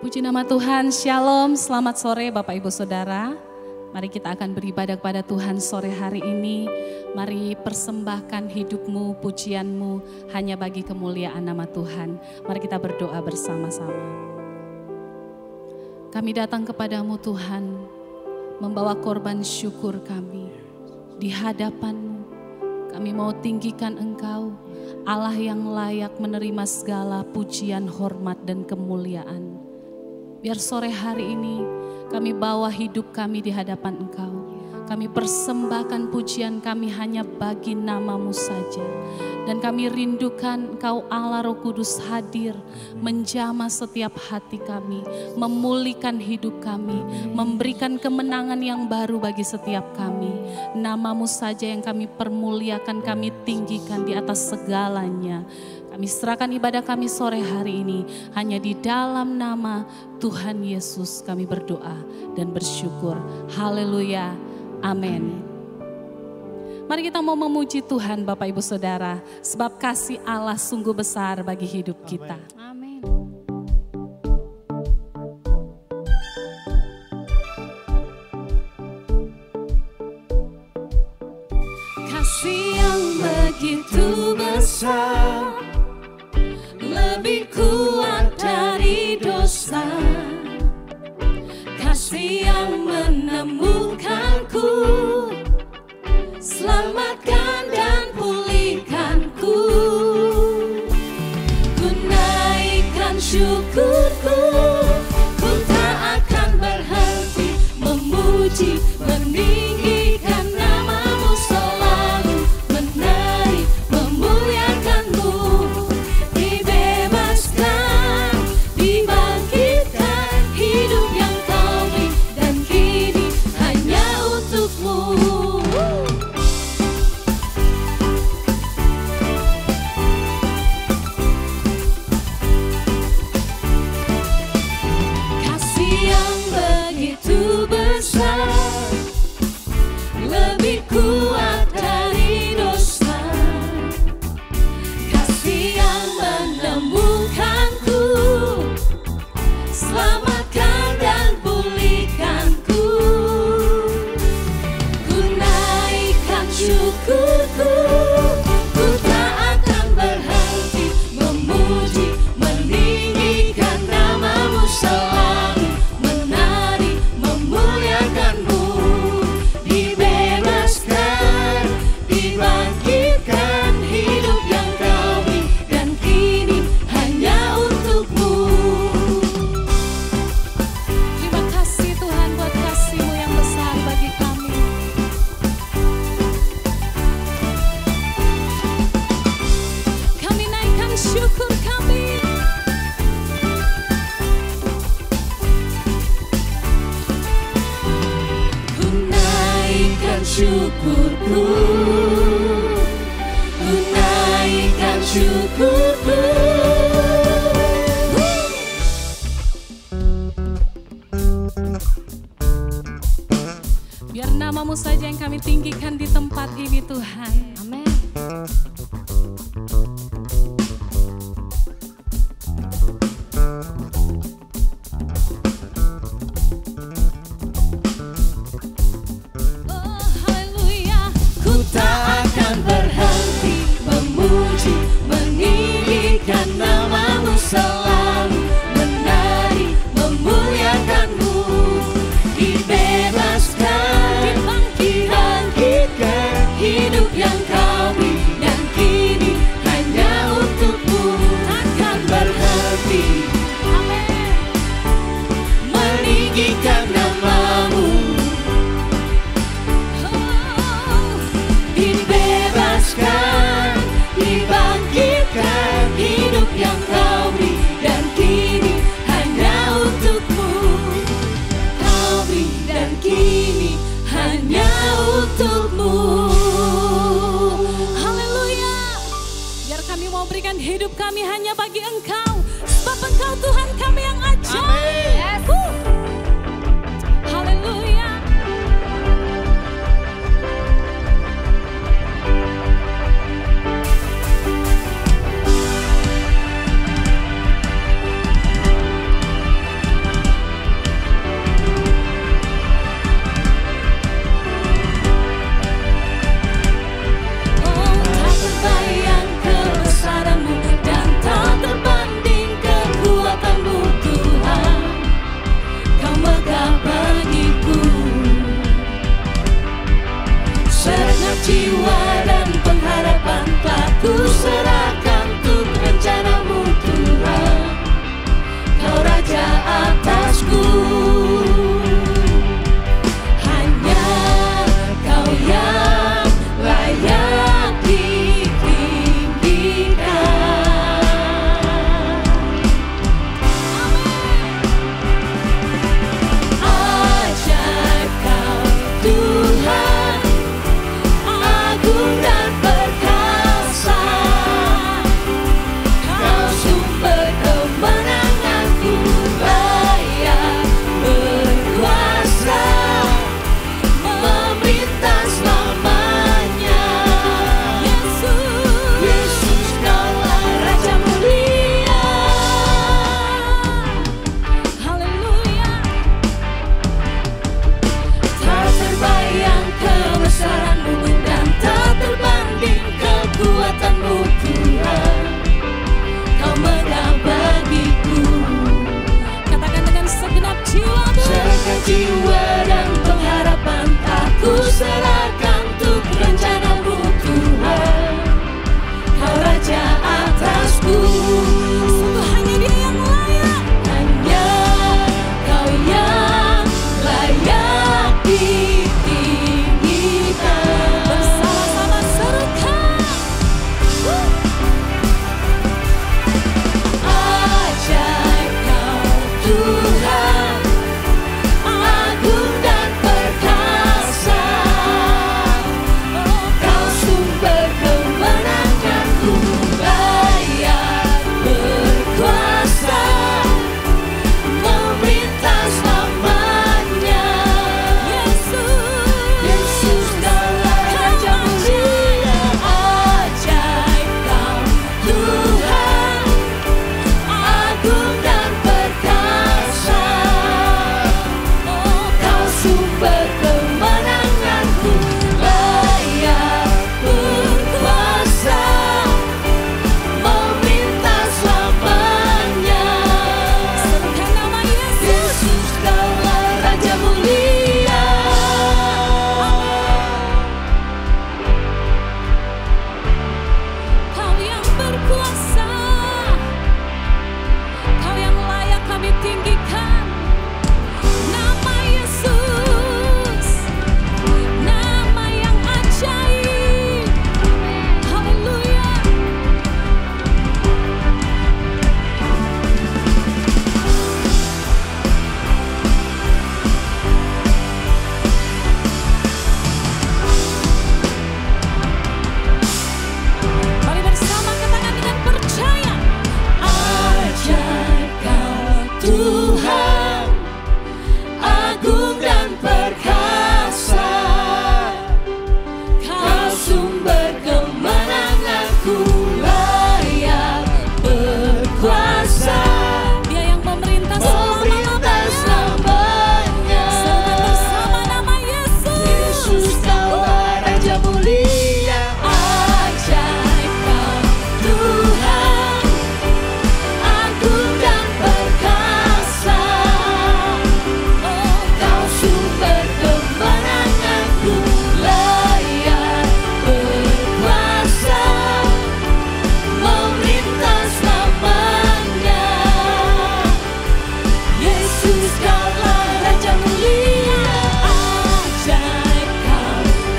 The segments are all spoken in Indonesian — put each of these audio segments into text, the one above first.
Puji nama Tuhan, Shalom, selamat sore Bapak Ibu Saudara. Mari kita akan beribadah kepada Tuhan sore hari ini. Mari persembahkan hidupmu, pujianmu hanya bagi kemuliaan nama Tuhan. Mari kita berdoa bersama-sama. Kami datang kepadamu Tuhan, membawa korban syukur kami di hadapan-Mu. Kami mau tinggikan Engkau, Allah yang layak menerima segala pujian, hormat dan kemuliaan. Biar sore hari ini kami bawa hidup kami di hadapan Engkau. Kami persembahkan pujian kami hanya bagi nama-Mu saja. Dan kami rindukan Engkau Allah Roh Kudus hadir, menjamah setiap hati kami, memulihkan hidup kami, memberikan kemenangan yang baru bagi setiap kami. Nama-Mu saja yang kami permuliakan, kami tinggikan di atas segalanya. Kami serahkan ibadah kami sore hari ini hanya di dalam nama Tuhan Yesus kami berdoa dan bersyukur. Haleluya. Amin. Mari kita mau memuji Tuhan Bapak Ibu Saudara, sebab kasih Allah sungguh besar bagi hidup kita. Amin. Kasih yang begitu besar, lebih kuat dari dosa. Kasih yang menemukanku, selamatkan dan pulihkanku. Ku naikkan syukurku, ku tak akan berhenti memuji, meninggikan nama-Mu selalu, menari, memuliakan-Mu. Dibebaskan, dibangkitkan, hidup yang Kau beri dan kini hanya untuk-Mu. Kasih yang begitu besar, lebih kuat dari dosa. Kasih yang menemukanku, selamatkan dan pulihkanku. Ku naikkan syukurku, ku tak akan berhenti memuji, meninggikan nama-Mu selalu, menari, memuliakan-Mu. Dibebaskan, dibangkitkan, hidup yang Kau beri dan kini hanya untuk-Mu. Terima kasih Tuhan buat kasih-Mu yang besar bagi kami. Kami naikkan syukur kami. Ku naikkan syukurku, ku naikkan syukurku. Biar nama-Mu saja yang kami tinggikan di tempat ini Tuhan. Amin. Oh, haleluya. Ku tak akan berhenti memuji, meninggikan nama-Mu selalu, menari, memuliakan-Mu. Dibebaskan, dibangkitkan, hidup yang Kau beri dan kini hanya untuk-Mu. Takkan berhenti, amin, meninggikan nama-Mu. Dibebaskan, dibangkitkan, hidup yang Kau beri dan kini hanya untuk-Mu. Kau beri dan kini hanya untuk-Mu. Haleluya. Biar kami mau berikan hidup kami hanya bagi Engkau, sebab Engkau Tuhan kami yang ajaib. Haleluya.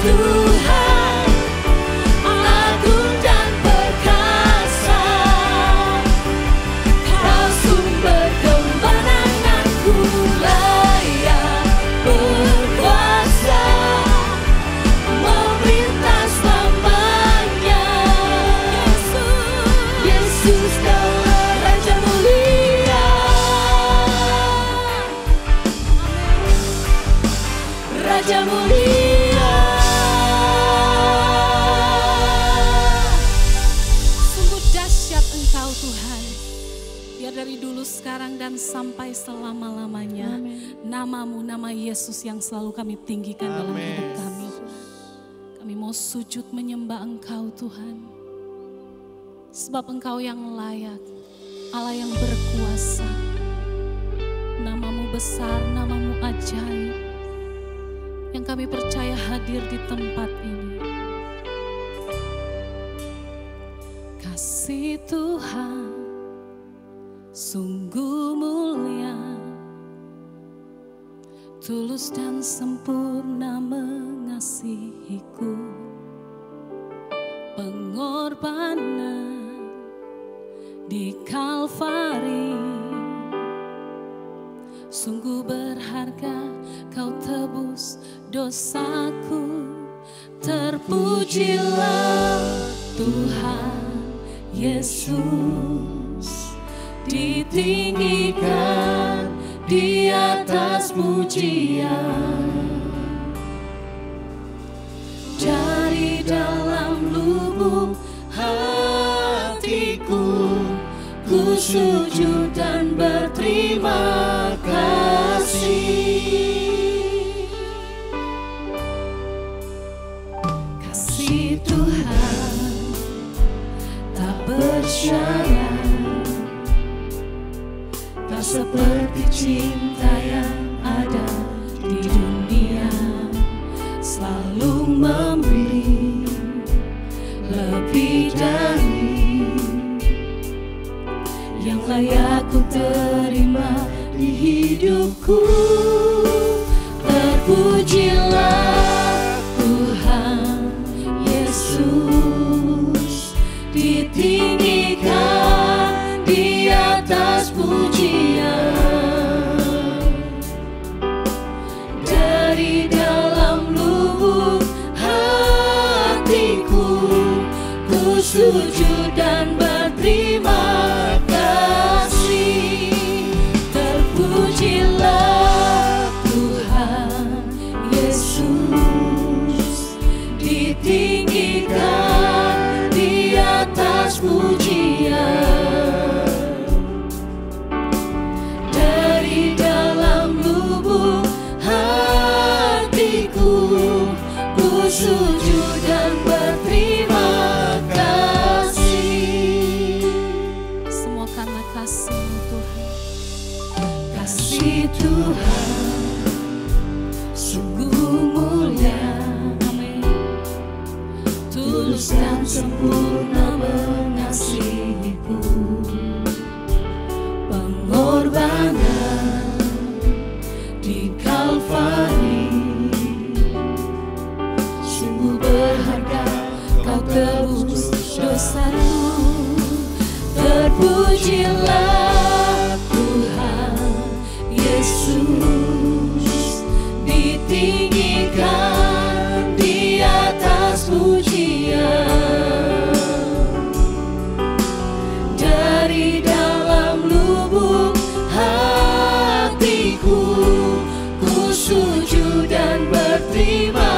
Tuhan, agung dan perkasa. Kau sumber kemenanganku, layak berkuasa, memerintah selamanya. Yesus adalah Raja mulia, Raja mulia. Sungguh dahsyat Engkau Tuhan. Biar dari dulu, sekarang, dan sampai selama-lamanya, Namamu, nama Yesus yang selalu kami tinggikan dalam hidup kami. Kami mau sujud menyembah Engkau Tuhan. Sebab Engkau yang layak, Allah yang berkuasa. Namamu besar, namamu ajaib, yang kami percaya hadir di tempat ini. Kasih Tuhan sungguh mulia, tulus dan sempurna mengasihiku. Pengorbanan di Kalvari sungguh berharga, Kau tebus dosaku. Terpujilah Tuhan Yesus, ditinggikan di atas pujian. Dari dalam lubuk hatiku, ku sujud dan berterima kasih. Kasih Tuhan tak bersyarat, tak seperti cinta yang ada di dunia. Selalu memberi lebih dari yang layak ku terima di hidupku. Terpujilah Tuhan Yesus, ditinggikan di atas pujian. Dari dalam lubuk hatiku, ku sujud dan berterima kasih. Terpujilah Tuhan Yesus, ditinggikan di atas pujian. Dari dalam lubuk hatiku, ku sujud dan berterima kasih. Semua karena kasih-Mu Tuhan. Kasih Tuhan sungguh mulia, amin. Tulus dan sempurna mengasihiku. Pengorbanan di Kalvari sungguh berharga, Kau tebus dosaku. Terpujilah Tuhan Yesus, ditinggikan di atas pujian. Dari dalam lubuk hatiku, ku sujud dan berterima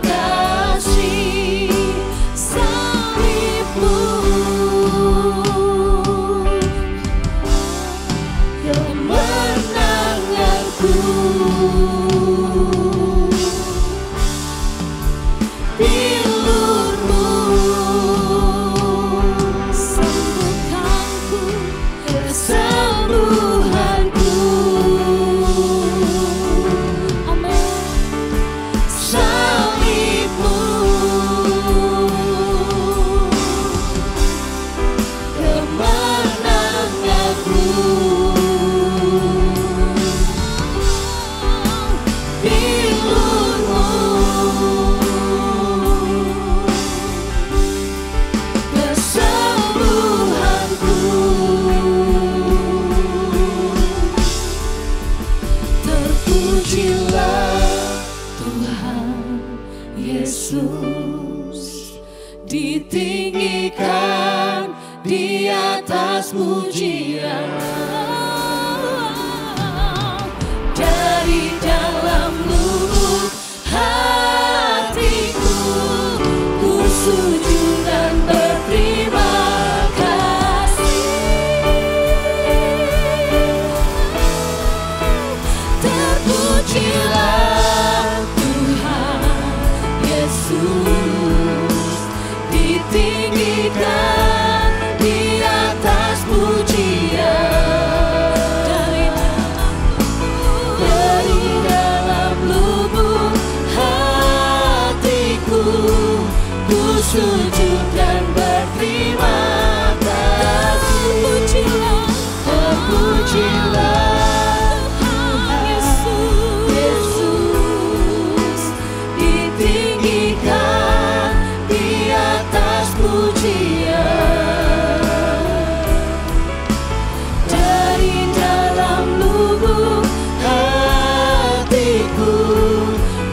kasih. Salib-Mu kemenanganku, pilur-Mu sembuhkanku, kesembuhanku. Amin. Salib-Mu kemenanganku, pilur-Mu Yesus ditinggikan di atas pujian. Dari dalam lubuk hatiku ku sujud dan berterima kasih. Terpujilah Tuhan Yesus ditinggikan di atas pujian. Dari dalam lubuk hatiku ku sujud dan berterima kasih. Terpujilah Tuhan Yesus ditinggikan di atas pujian. Dari dalam lubuk hatiku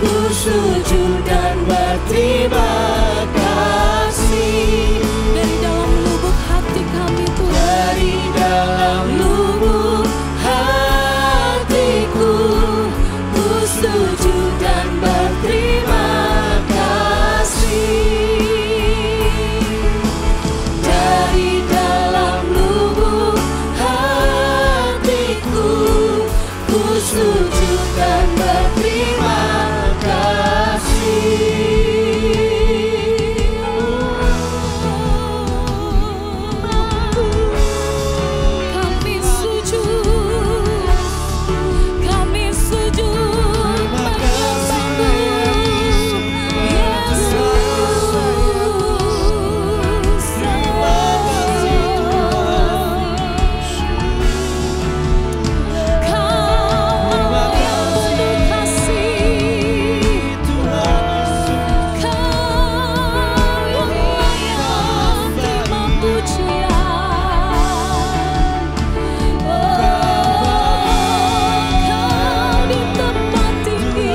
ku sujud dan berterima kasih. Dari dalam lubuk hati kami Tuhan, dari dalam lubuk hatiku ku sujud dan berterima kasih. Dari dalam lubuk hatiku ku sujud dan berterima kasih. Kami sujud, kami sujud menyembahmu, Yesus. Kau yang penuh kasih, Kau yang layak terima pujian. Kau di tempat tinggi,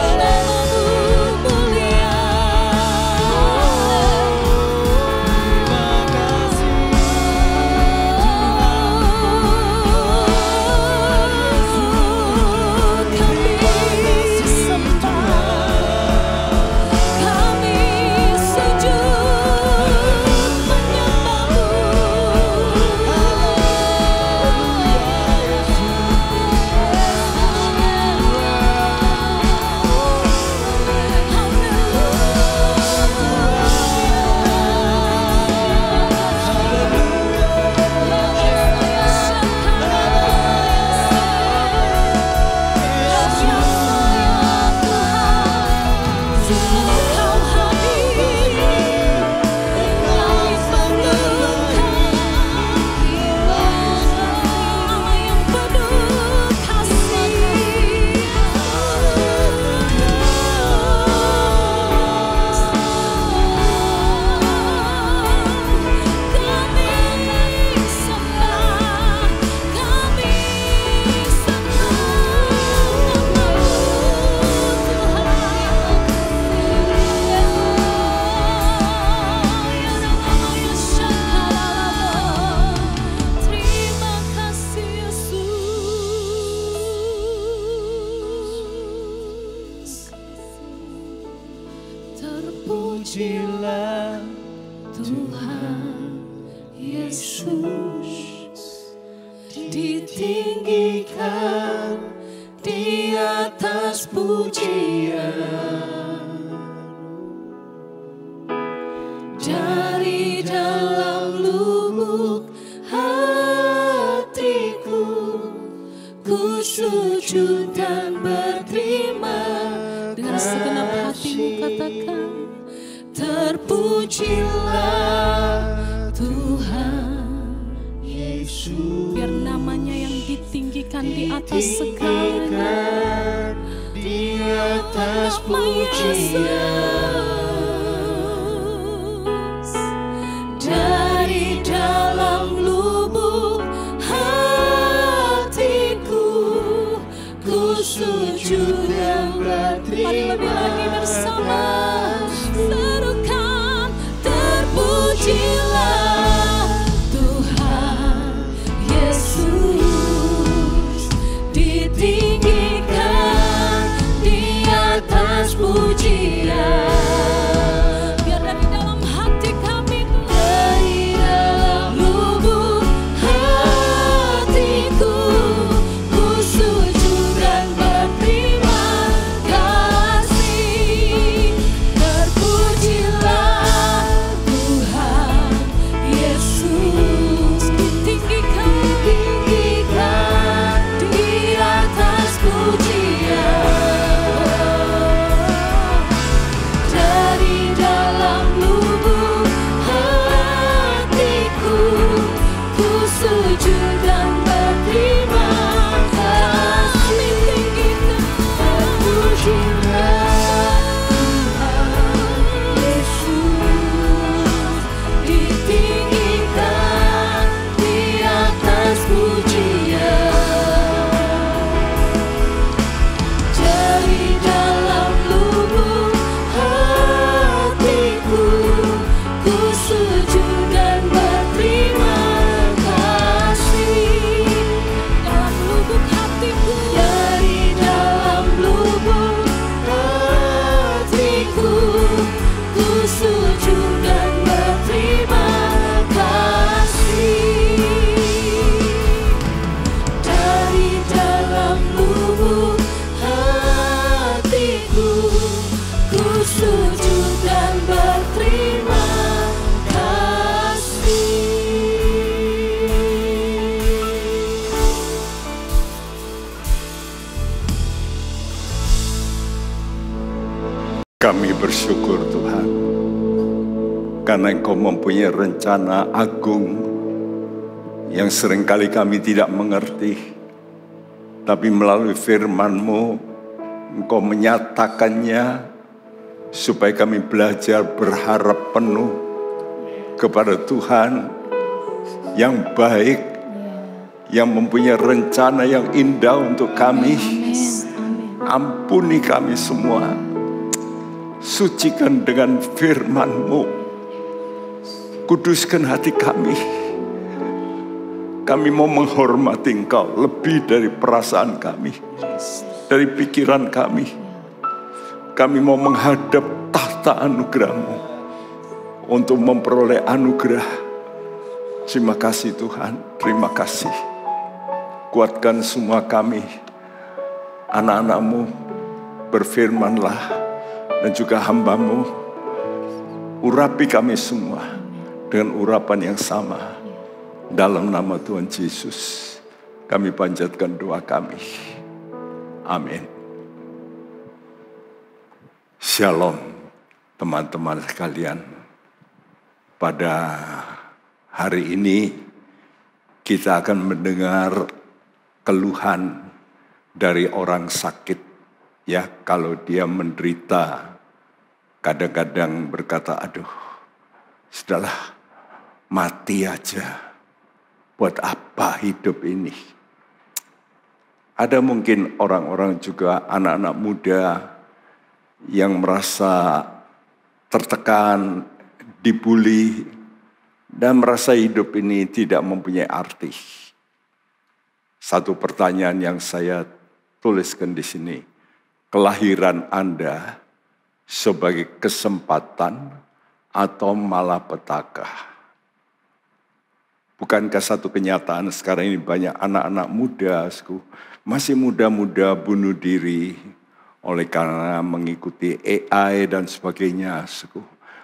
namamu mulia. Kami sembah, kami sujud menyembahmu. Kau hadir, langit mengeluhkan, Allah yang penuh kasih. Kami sembah, kami sembah terima kasih Yesus. Terpujilah Tuhan Yesus ditinggikan di atas pujian. Dari dalam lubuk hatiku ku sujud dan berterima. Dengan segenap hatimu katakan, terpujilah Tuhan Yesus. Biar namanya yang ditinggikan di atas segala, di atas pujian. Dari dalam lubuk hatiku ku sujud dan Kami bersyukur Tuhan, karena Engkau mempunyai rencana agung yang seringkali kami tidak mengerti. Tapi melalui firman-Mu, Engkau menyatakannya supaya kami belajar berharap penuh kepada Tuhan yang baik, yang mempunyai rencana yang indah untuk kami. Ampuni kami semua, sucikan dengan firman-Mu, kuduskan hati kami. Kami mau menghormati Engkau lebih dari perasaan kami, dari pikiran kami. Kami mau menghadap tahta anugerah-Mu untuk memperoleh anugerah. Terima kasih Tuhan, terima kasih. Kuatkan semua kami, anak-anak-Mu, berfirmanlah, dan juga hamba-Mu. Urapi kami semua dengan urapan yang sama. Dalam nama Tuhan Yesus, kami panjatkan doa kami. Amin. Shalom teman-teman sekalian. Pada hari ini kita akan mendengar keluhan dari orang sakit. Ya, kalau dia menderita, kadang-kadang berkata, aduh, sudahlah, mati aja. Buat apa hidup ini? Ada mungkin orang-orang juga, anak-anak muda yang merasa tertekan, dibully, dan merasa hidup ini tidak mempunyai arti. Satu pertanyaan yang saya tuliskan di sini, kelahiran Anda sebagai kesempatan atau malapetaka? Bukankah satu kenyataan sekarang ini banyak anak-anak muda, masih muda-muda bunuh diri oleh karena mengikuti AI dan sebagainya,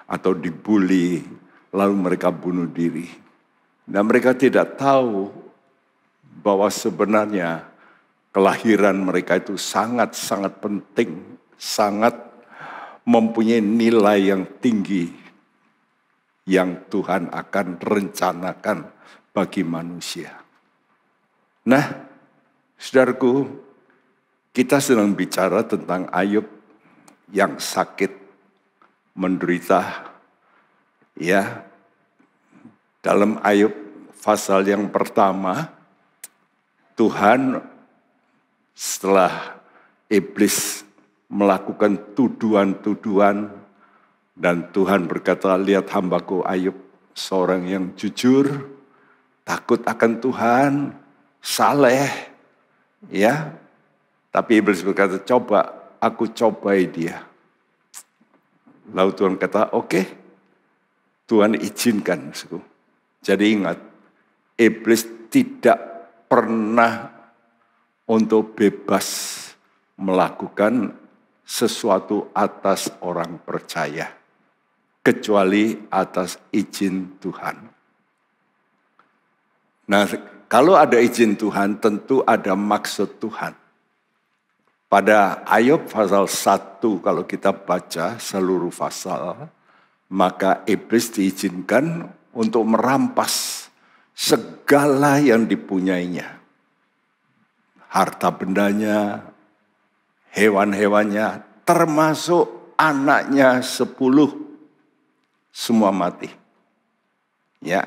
atau dibully, lalu mereka bunuh diri. Dan mereka tidak tahu bahwa sebenarnya kelahiran mereka itu sangat-sangat penting, sangat mempunyai nilai yang tinggi yang Tuhan akan rencanakan bagi manusia. Nah, saudaraku, kita sedang bicara tentang Ayub yang sakit, menderita. Ya, dalam Ayub pasal yang pertama, Tuhan setelah iblis melakukan tuduhan-tuduhan, dan Tuhan berkata, lihat hambaku Ayub, seorang yang jujur, takut akan Tuhan, saleh, ya. Tapi iblis berkata, coba, aku cobai dia. Lalu Tuhan kata, oke, Tuhan izinkan. Jadi ingat, iblis tidak pernah untuk bebas melakukan sesuatu atas orang percaya, kecuali atas izin Tuhan. Nah, kalau ada izin Tuhan, tentu ada maksud Tuhan. Pada Ayub pasal 1, kalau kita baca seluruh pasal, maka iblis diizinkan untuk merampas segala yang dipunyainya. Harta bendanya, hewan-hewannya, termasuk anaknya 10, semua mati. Ya.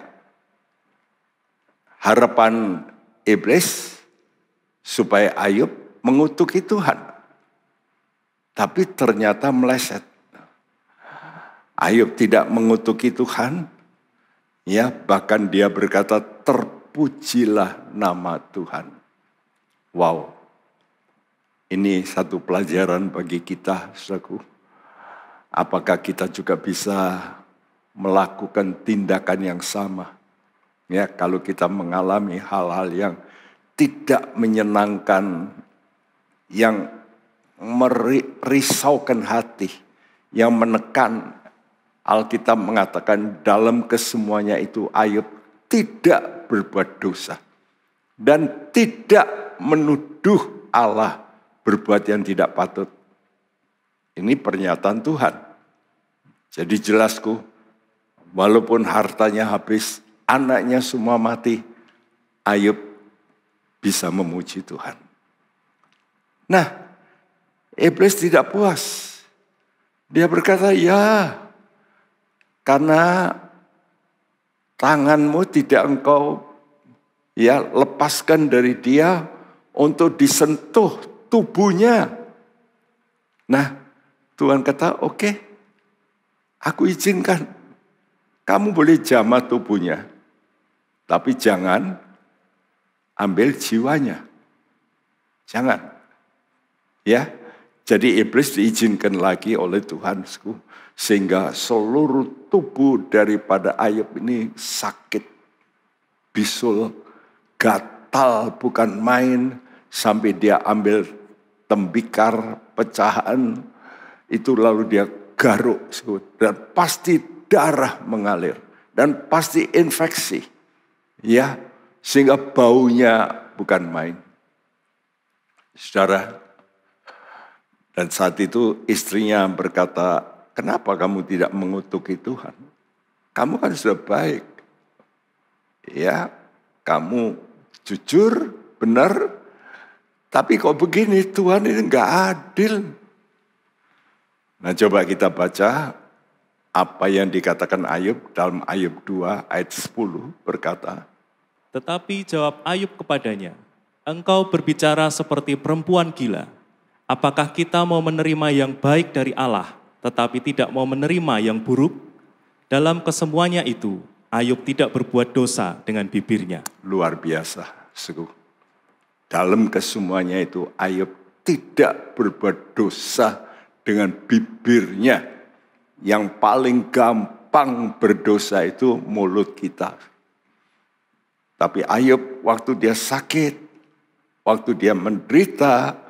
Harapan iblis supaya Ayub mengutuki Tuhan. Tapi ternyata meleset. Ayub tidak mengutuki Tuhan. Ya, bahkan dia berkata, terpujilah nama Tuhan. Wow. Ini satu pelajaran bagi kita, saudaraku. Apakah kita juga bisa melakukan tindakan yang sama? Ya, kalau kita mengalami hal-hal yang tidak menyenangkan, yang merisaukan hati, yang menekan, Alkitab mengatakan dalam kesemuanya itu Ayub tidak berbuat dosa dan tidak menuduh Allah berbuat yang tidak patut. Ini pernyataan Tuhan. Jadi jelasku, walaupun hartanya habis, anaknya semua mati, Ayub bisa memuji Tuhan. Nah, iblis tidak puas. Dia berkata, ya, karena tanganmu tidak engkau lepaskan dari dia untuk disentuh tubuhnya. Nah, Tuhan kata, oke, aku izinkan. Kamu boleh jamah tubuhnya, tapi jangan ambil jiwanya. Jangan. Ya, jadi iblis diizinkan lagi oleh Tuhan, sehingga seluruh tubuh daripada Ayub ini sakit, bisul, gatal bukan main, sampai dia ambil tembikar pecahan itu lalu dia garuk, dan pasti darah mengalir dan pasti infeksi, ya, sehingga baunya bukan main. Saudara, dan saat itu istrinya berkata, kenapa kamu tidak mengutuki Tuhan? Kamu kan sudah baik. Ya, kamu jujur, benar. Tapi kok begini, Tuhan ini enggak adil. Nah, coba kita baca apa yang dikatakan Ayub dalam Ayub 2 ayat 10 berkata. Tetapi jawab Ayub kepadanya, engkau berbicara seperti perempuan gila. Apakah kita mau menerima yang baik dari Allah, tetapi tidak mau menerima yang buruk? Dalam kesemuanya itu, Ayub tidak berbuat dosa dengan bibirnya. Luar biasa, sungguh. Dalam kesemuanya itu, Ayub tidak berbuat dosa dengan bibirnya. Yang paling gampang berdosa itu mulut kita. Tapi Ayub waktu dia sakit, waktu dia menderita,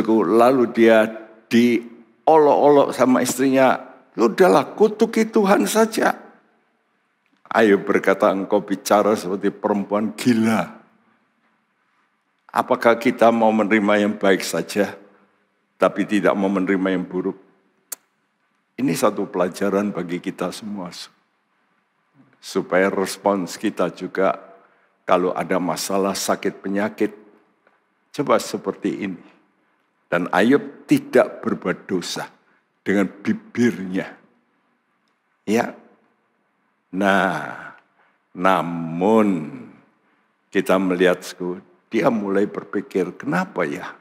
lalu dia diolok-olok sama istrinya, udahlah kutuki Tuhan saja. Ayub berkata, engkau bicara seperti perempuan gila. Apakah kita mau menerima yang baik saja, tapi tidak mau menerima yang buruk? Ini satu pelajaran bagi kita semua. Supaya respons kita juga, kalau ada masalah sakit penyakit, coba seperti ini. Dan Ayub tidak berbuat dosa dengan bibirnya. Ya. Nah, namun kita melihat dia mulai berpikir, kenapa ya?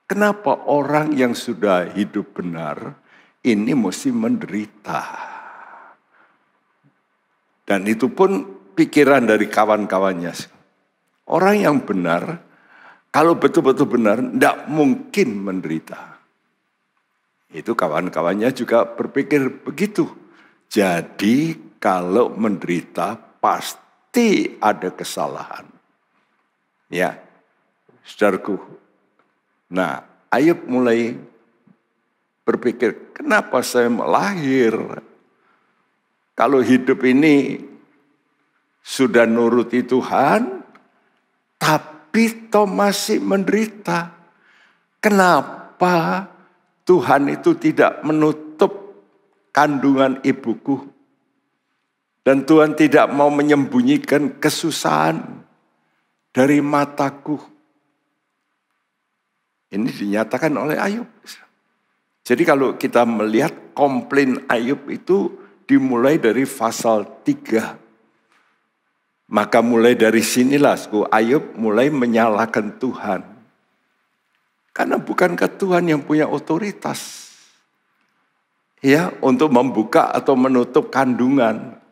Kenapa orang yang sudah hidup benar ini mesti menderita? Dan itu pun pikiran dari kawan-kawannya. Orang yang benar, kalau betul-betul benar, tidak mungkin menderita. Itu kawan-kawannya juga berpikir begitu. Jadi kalau menderita pasti ada kesalahan. Ya, saudaraku. Nah, Ayub mulai berpikir, kenapa saya lahir? Kalau hidup ini sudah nuruti Tuhan, tapi toh masih menderita. Kenapa Tuhan itu tidak menutup kandungan ibuku? Dan Tuhan tidak mau menyembunyikan kesusahan dari mataku. Ini dinyatakan oleh Ayub. Jadi kalau kita melihat komplain Ayub itu dimulai dari pasal 3. Maka mulai dari sinilah Ayub mulai menyalahkan Tuhan. Karena bukankah Tuhan yang punya otoritas ya untuk membuka atau menutup kandungan.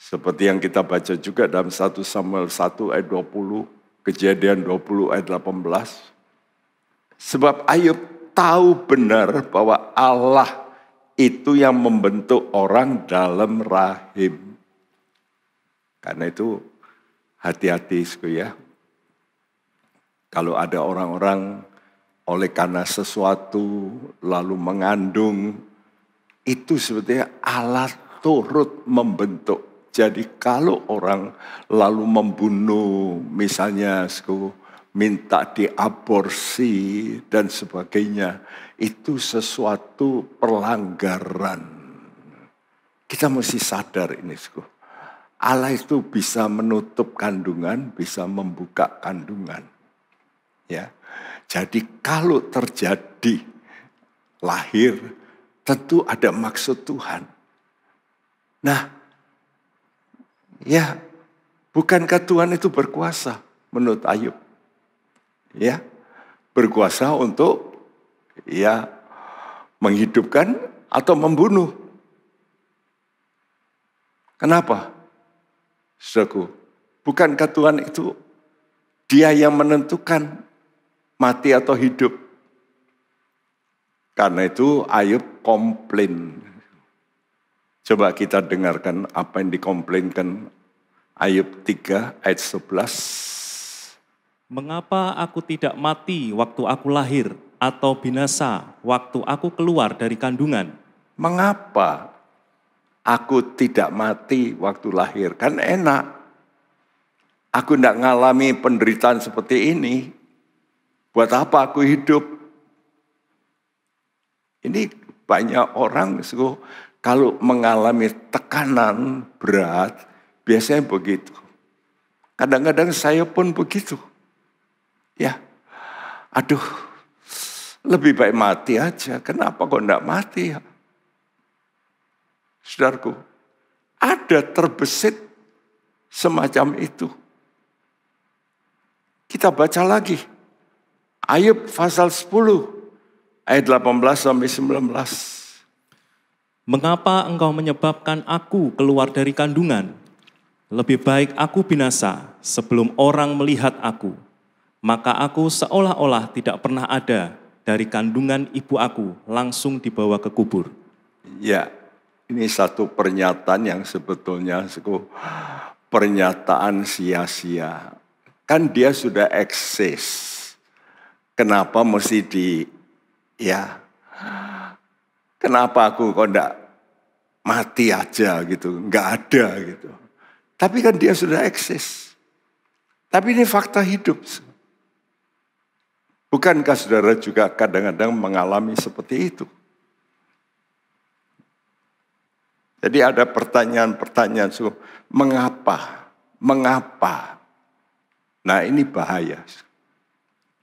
Seperti yang kita baca juga dalam 1 Samuel 1 ayat 20, Kejadian 20 ayat 18. Sebab Ayub tahu benar bahwa Allah itu yang membentuk orang dalam rahim. Karena itu hati-hati ya. Kalau ada orang-orang oleh karena sesuatu lalu mengandung, itu sebetulnya Allah turut membentuk. Jadi kalau orang lalu membunuh misalnya minta diaborsi dan sebagainya. Itu sesuatu pelanggaran. Kita mesti sadar ini. Allah itu bisa menutup kandungan, bisa membuka kandungan. Ya. Jadi kalau terjadi lahir, tentu ada maksud Tuhan. Nah, ya, bukankah Tuhan itu berkuasa menurut Ayub? Ya, berkuasa untuk ya menghidupkan atau membunuh. Kenapa? Saudaraku, bukankah Tuhan itu Dia yang menentukan mati atau hidup? Karena itu Ayub komplain. Coba kita dengarkan apa yang dikomplainkan Ayub 3 ayat 11. Mengapa aku tidak mati waktu aku lahir atau binasa waktu aku keluar dari kandungan? Mengapa aku tidak mati waktu lahir? Kan enak. Aku tidak mengalami penderitaan seperti ini. Buat apa aku hidup? Ini banyak orang kalau mengalami tekanan berat, biasanya begitu. Kadang-kadang saya pun begitu. Ya, aduh, lebih baik mati aja. Kenapa kok tidak mati ya? Saudaraku, ada terbesit semacam itu. Kita baca lagi. Ayub pasal 10, ayat 18 sampai 19. Mengapa engkau menyebabkan aku keluar dari kandungan? Lebih baik aku binasa sebelum orang melihat aku. Maka aku seolah-olah tidak pernah ada dari kandungan ibu aku langsung dibawa ke kubur. Ya, ini satu pernyataan yang sebetulnya pernyataan sia-sia. Kan dia sudah eksis. Kenapa mesti kenapa aku kok enggak mati aja gitu, enggak ada gitu. Tapi kan dia sudah eksis. Tapi ini fakta hidup. Bukankah saudara juga kadang-kadang mengalami seperti itu? Jadi ada pertanyaan-pertanyaan, mengapa? Mengapa? Nah ini bahaya.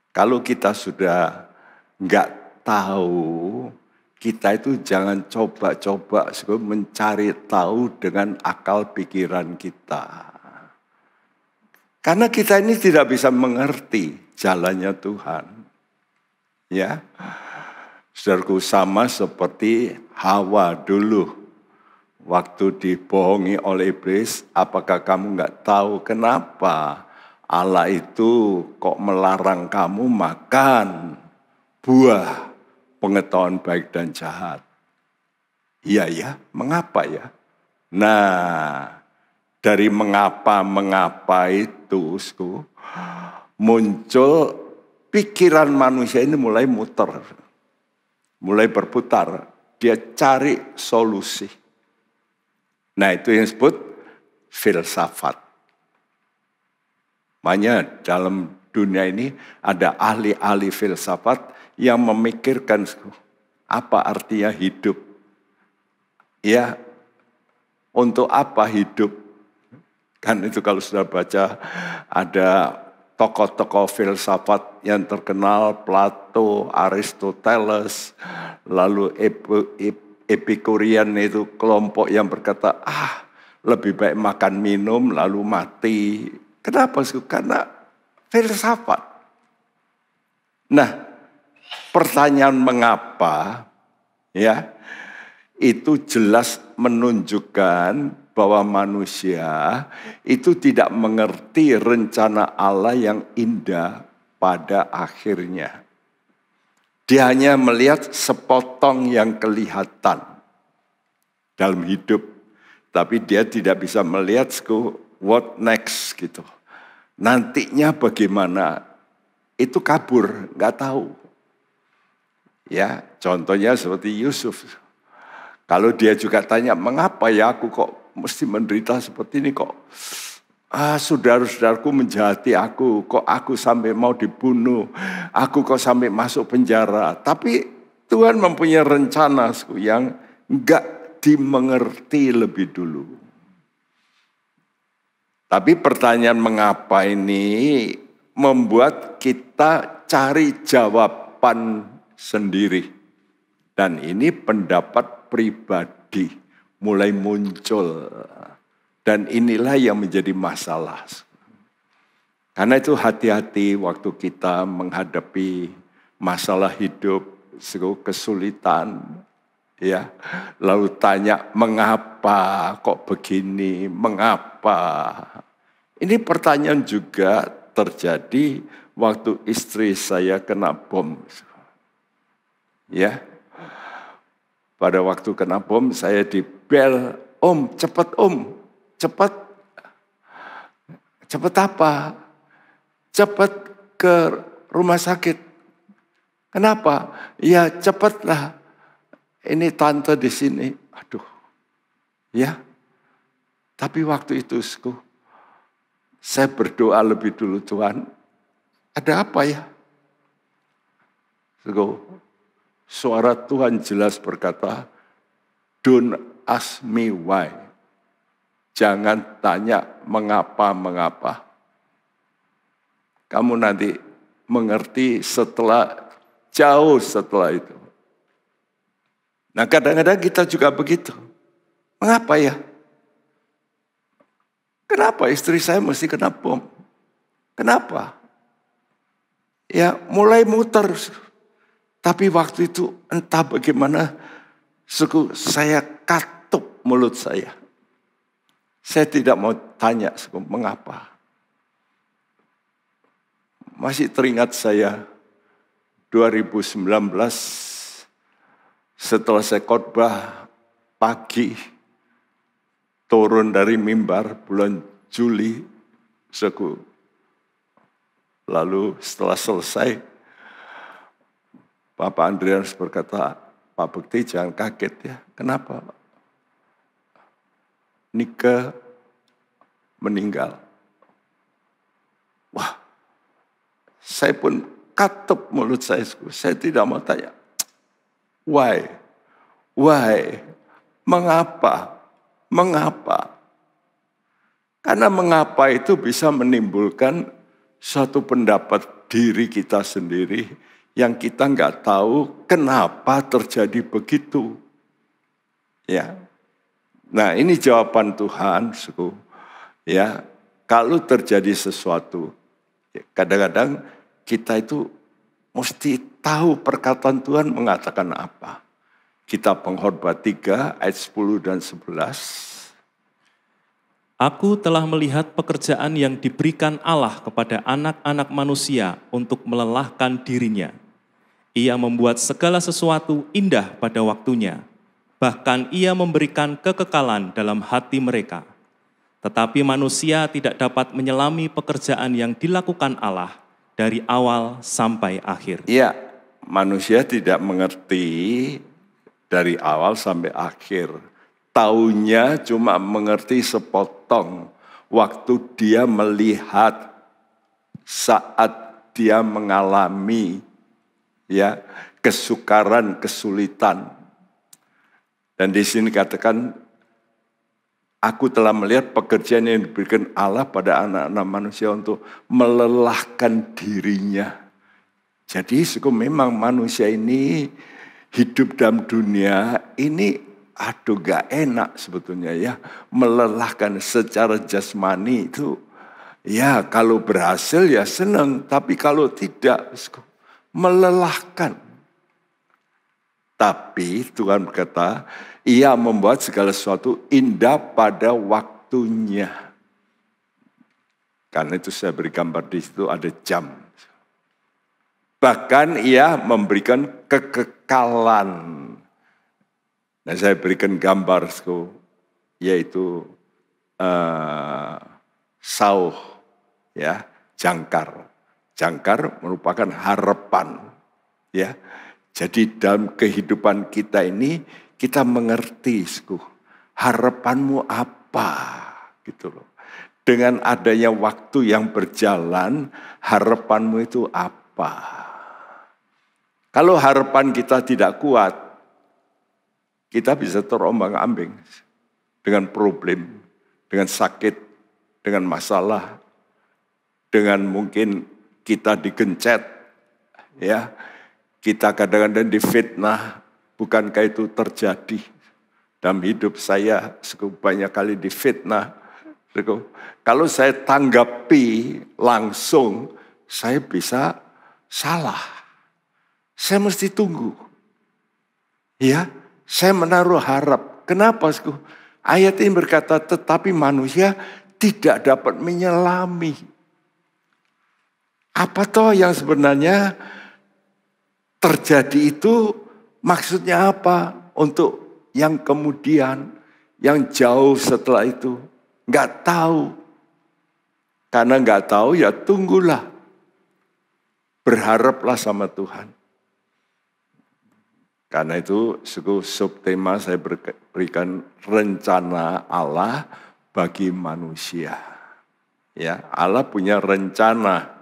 Kalau kita sudah enggak tahu, kita itu jangan coba-coba mencari tahu dengan akal pikiran kita. Karena kita ini tidak bisa mengerti jalannya Tuhan. Ya, saudaraku, sama seperti Hawa dulu. Waktu dibohongi oleh iblis, apakah kamu enggak tahu kenapa Allah itu kok melarang kamu makan buah pengetahuan baik dan jahat? Iya ya, mengapa ya? Nah, dari mengapa itu muncul pikiran manusia ini mulai muter, mulai berputar. Dia cari solusi. Nah itu yang disebut filsafat. Makanya dalam dunia ini ada ahli-ahli filsafat yang memikirkan apa artinya hidup. Ya, untuk apa hidup? Kan itu kalau sudah baca ada tokoh-tokoh filsafat yang terkenal, Plato, Aristoteles, lalu Epikurian itu kelompok yang berkata, lebih baik makan minum lalu mati. Kenapa? Karena filsafat. Nah, pertanyaan mengapa ya itu jelas menunjukkan bahwa manusia itu tidak mengerti rencana Allah yang indah pada akhirnya. Dia hanya melihat sepotong yang kelihatan dalam hidup. Tapi dia tidak bisa melihat what next gitu. Nantinya bagaimana, itu kabur, nggak tahu. Ya, contohnya seperti Yusuf. Kalau dia juga tanya, mengapa ya aku kok mesti menderita seperti ini kok? saudara-saudaraku menjahati aku, kok aku sampai mau dibunuh, aku kok sampai masuk penjara. Tapi Tuhan mempunyai rencana yang enggak dimengerti lebih dulu. Tapi pertanyaan mengapa ini membuat kita cari jawaban sendiri. Dan ini pendapat pribadi mulai muncul. Dan inilah yang menjadi masalah. Karena itu hati-hati waktu kita menghadapi masalah hidup, kesulitan. Ya, lalu tanya mengapa kok begini, mengapa? Ini pertanyaan juga terjadi waktu istri saya kena bom. Ya, pada waktu kena bom saya dibel, Om, cepat Om, cepat. Cepat apa? Cepat ke rumah sakit. Kenapa? Ya cepatlah. Ini tante di sini. Aduh. Ya. Tapi waktu itu saya berdoa lebih dulu, Tuhan. Ada apa ya? Suara Tuhan jelas berkata, don't ask me why. Jangan tanya mengapa. Kamu nanti mengerti jauh setelah itu. Nah kadang-kadang kita juga begitu. Mengapa ya? Kenapa istri saya mesti kena bom? Kenapa? Ya mulai muter. Tapi waktu itu entah bagaimana saya katup mulut saya. Saya tidak mau tanya mengapa. Masih teringat saya 2019 setelah saya khotbah pagi, turun dari mimbar bulan Juli, lalu setelah selesai, Bapak Andreas berkata, Pak Bekti jangan kaget ya, kenapa? Nike meninggal. Wah, saya pun katup mulut saya tidak mau tanya. Why? Mengapa? Karena mengapa itu bisa menimbulkan suatu pendapat diri kita sendiri yang kita nggak tahu kenapa terjadi begitu. Ya. Nah, ini jawaban Tuhan, Ya, kalau terjadi sesuatu, kadang-kadang kita itu mesti tahu perkataan Tuhan mengatakan apa. Kitab Pengkhotbah 3 ayat 10 dan 11. Aku telah melihat pekerjaan yang diberikan Allah kepada anak-anak manusia untuk melelahkan dirinya. Ia membuat segala sesuatu indah pada waktunya. Bahkan ia memberikan kekekalan dalam hati mereka. Tetapi manusia tidak dapat menyelami pekerjaan yang dilakukan Allah dari awal sampai akhir. Iya, manusia tidak mengerti dari awal sampai akhir. Taunya cuma mengerti sepotong waktu dia melihat saat dia mengalami kesukaran, kesulitan. Dan di sini katakan, aku telah melihat pekerjaan yang diberikan Allah pada anak-anak manusia untuk melelahkan dirinya. Jadi memang manusia ini hidup dalam dunia ini gak enak sebetulnya ya. Melelahkan secara jasmani itu ya kalau berhasil ya senang. Tapi kalau tidak melelahkan. Tapi Tuhan berkata, ia membuat segala sesuatu indah pada waktunya. Karena itu saya beri gambar di situ ada jam. Bahkan ia memberikan kekekalan. Nah saya berikan gambar yaitu sauh, ya, jangkar. Jangkar merupakan harapan, ya. Jadi dalam kehidupan kita ini kita mengerti, harapanmu apa, gitu loh. Dengan adanya waktu yang berjalan, harapanmu itu apa? Kalau harapan kita tidak kuat, kita bisa terombang-ambing dengan problem, dengan sakit, dengan masalah, dengan mungkin kita digencet, ya, kita kadang-kadang difitnah. Bukankah itu terjadi dalam hidup saya? Banyak kali difitnah. Kalau saya tanggapi langsung, saya bisa salah. Saya mesti tunggu. Ya, saya menaruh harap. Kenapa? Ayat ini berkata, tetapi manusia tidak dapat menyelami. Apa toh yang sebenarnya terjadi itu maksudnya apa? Untuk yang kemudian, yang jauh setelah itu. Nggak tahu. Karena nggak tahu ya tunggulah. Berharaplah sama Tuhan. Karena itu subtema saya berikan rencana Allah bagi manusia. Ya, Allah punya rencana.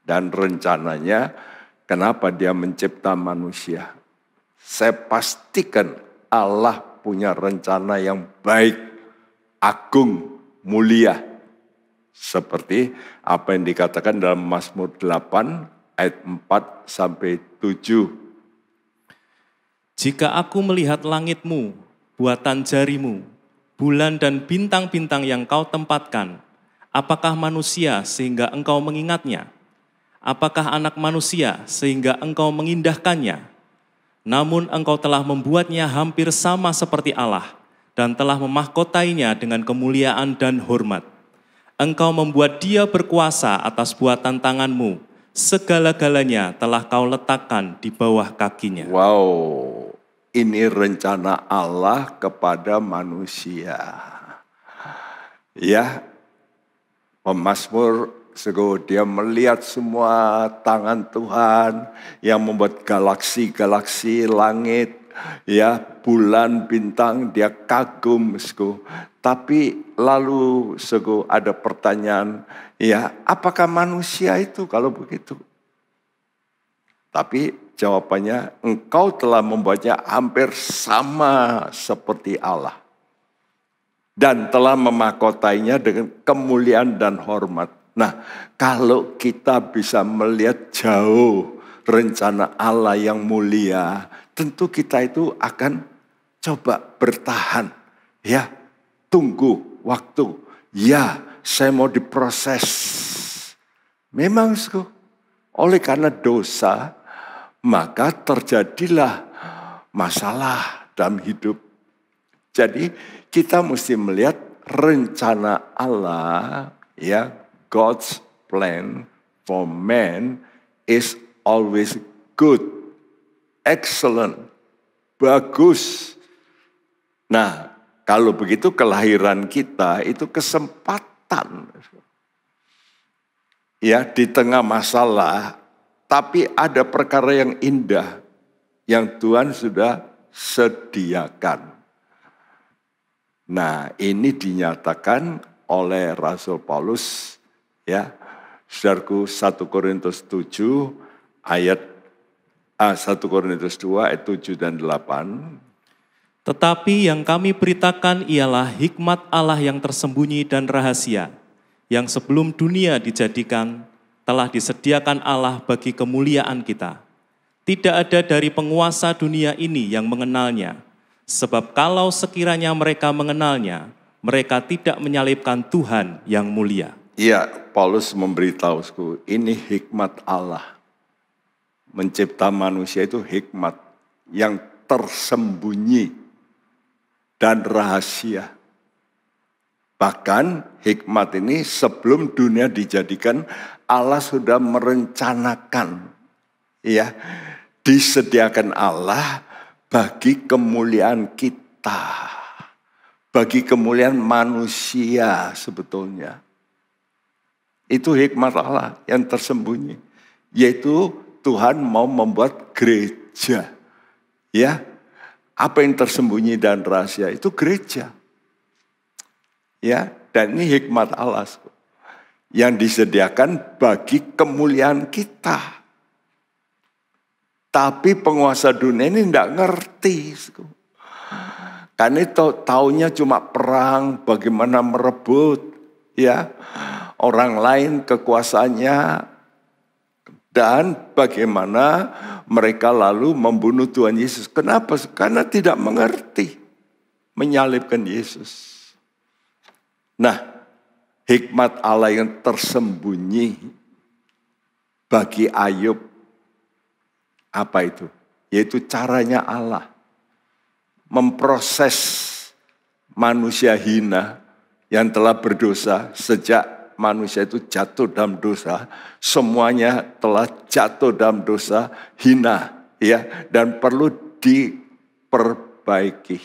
Dan rencananya kenapa dia mencipta manusia. Saya pastikan Allah punya rencana yang baik. Agung, mulia. Seperti apa yang dikatakan dalam Mazmur 8 ayat 4 sampai 7. Jika aku melihat langitmu, buatan jarimu, bulan dan bintang-bintang yang kau tempatkan, apakah manusia sehingga engkau mengingatnya? Apakah anak manusia sehingga engkau mengindahkannya? Namun engkau telah membuatnya hampir sama seperti Allah, dan telah memahkotainya dengan kemuliaan dan hormat. Engkau membuat dia berkuasa atas buatan tanganmu. Segala-galanya telah kau letakkan di bawah kakinya. Wow, ini rencana Allah kepada manusia. Ya, pemazmur dia melihat semua tangan Tuhan yang membuat galaksi-galaksi langit. Ya, bulan, bintang, dia kagum. Tapi lalu ada pertanyaan, ya apakah manusia itu kalau begitu? Tapi jawabannya, engkau telah membuatnya hampir sama seperti Allah. Dan telah memahkotainya dengan kemuliaan dan hormat. Nah, kalau kita bisa melihat jauh rencana Allah yang mulia, tentu kita itu akan coba bertahan. Ya, tunggu waktu. Ya, saya mau diproses. Memang, oleh karena dosa, maka terjadilah masalah dalam hidup. Jadi, kita mesti melihat rencana Allah, ya, God's plan for man is always good, excellent, bagus. Nah, kalau begitu kelahiran kita itu kesempatan. Ya, di tengah masalah, tapi ada perkara yang indah yang Tuhan sudah sediakan. Nah, ini dinyatakan oleh Rasul Paulus, ya, saudaraku, 1 Korintus 7 ayat 1 Korintus 2 ayat 7 dan 8. Tetapi yang kami beritakan ialah hikmat Allah yang tersembunyi dan rahasia, yang sebelum dunia dijadikan, telah disediakan Allah bagi kemuliaan kita. Tidak ada dari penguasa dunia ini yang mengenalnya, sebab kalau sekiranya mereka mengenalnya, mereka tidak menyalibkan Tuhan yang mulia. Iya, Paulus memberitahu, ini hikmat Allah. Mencipta manusia itu hikmat yang tersembunyi dan rahasia. Bahkan hikmat ini sebelum dunia dijadikan, Allah sudah merencanakan. Ya, disediakan Allah bagi kemuliaan kita. Bagi kemuliaan manusia sebetulnya. Itu hikmat Allah yang tersembunyi. Yaitu Tuhan mau membuat gereja. Ya, apa yang tersembunyi dan rahasia itu gereja. Ya, Dan ini hikmat Allah yang disediakan bagi kemuliaan kita. Tapi penguasa dunia ini tidak ngerti. Karena itu taunya cuma perang, bagaimana merebut ya orang lain kekuasaannya, dan bagaimana mereka lalu membunuh Tuhan Yesus. Kenapa? Karena tidak mengerti, menyalibkan Yesus. Nah, hikmat Allah yang tersembunyi bagi Ayub, apa itu? Yaitu caranya Allah memproses manusia hina yang telah berdosa. Sejak manusia itu jatuh dalam dosa, semuanya telah jatuh dalam dosa hina, ya, dan perlu diperbaiki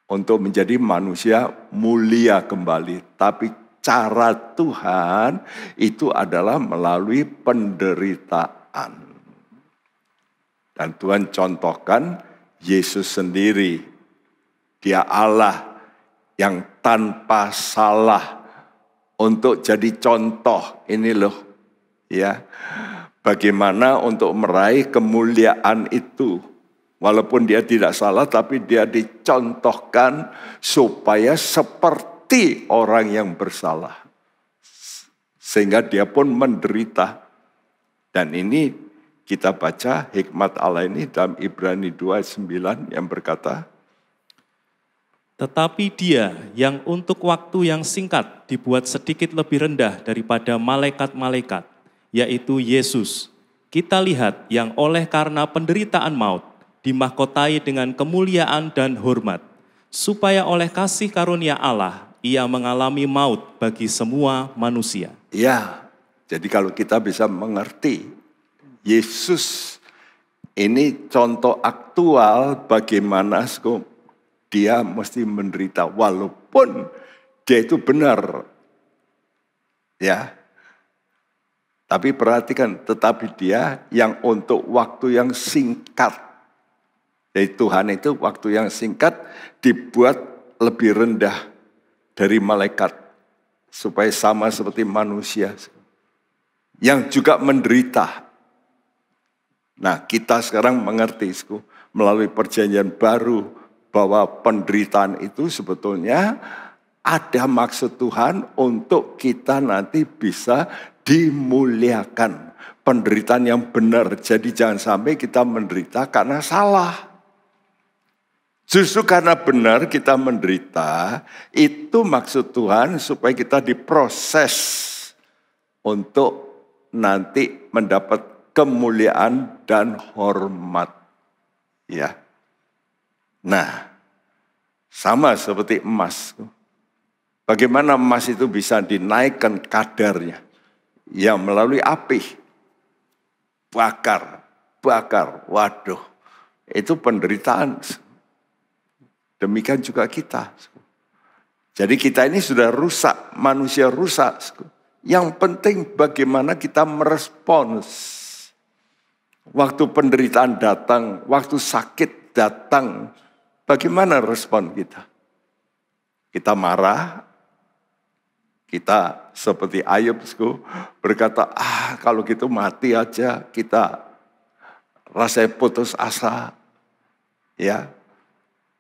untuk menjadi manusia mulia kembali. Tapi cara Tuhan itu adalah melalui penderitaan. Dan Tuhan contohkan Yesus sendiri. Dia Allah yang tanpa salah untuk jadi contoh. Ini loh, ya, bagaimana untuk meraih kemuliaan itu. Walaupun dia tidak salah, tapi dia dicontohkan supaya seperti orang yang bersalah. Sehingga dia pun menderita. Dan ini kita baca hikmat Allah ini dalam Ibrani 2:9 yang berkata, tetapi dia yang untuk waktu yang singkat dibuat sedikit lebih rendah daripada malaikat-malaikat, yaitu Yesus. Kita lihat yang oleh karena penderitaan maut, dimahkotai dengan kemuliaan dan hormat, supaya oleh kasih karunia Allah, ia mengalami maut bagi semua manusia. Ya, jadi kalau kita bisa mengerti, Yesus ini contoh aktual bagaimana dia mesti menderita walaupun dia itu benar. Ya. Tapi perhatikan, tetapi dia yang untuk waktu yang singkat. Jadi Tuhan itu waktu yang singkat dibuat lebih rendah dari malaikat supaya sama seperti manusia yang juga menderita. Nah, kita sekarang mengerti melalui perjanjian baru bahwa penderitaan itu sebetulnya ada maksud Tuhan untuk kita nanti bisa dimuliakan. Penderitaan yang benar. Jadi jangan sampai kita menderita karena salah. Justru karena benar kita menderita, itu maksud Tuhan supaya kita diproses untuk nanti mendapat kemuliaan dan hormat. Ya. Nah, sama seperti emas. Bagaimana emas itu bisa dinaikkan kadarnya? Ya melalui api. Bakar. Waduh. Itu penderitaan. Demikian juga kita. Jadi kita ini sudah rusak, manusia rusak. Yang penting bagaimana kita merespons. Waktu penderitaan datang, waktu sakit datang, bagaimana respon kita? Kita marah, kita seperti Ayub berkata, kalau gitu mati aja, kita rasanya putus asa. Ya,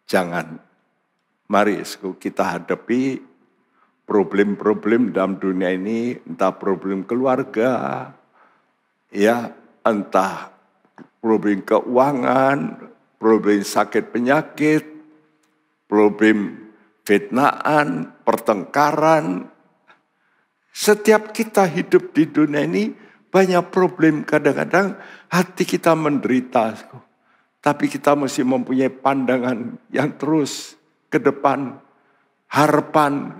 jangan. Mari kita hadapi problem-problem dalam dunia ini, entah problem keluarga, ya, entah problem keuangan, problem sakit penyakit, problem fitnaan, pertengkaran. Setiap kita hidup di dunia ini banyak problem. Kadang-kadang hati kita menderita. Tapi kita mesti mempunyai pandangan yang terus ke depan. Harapan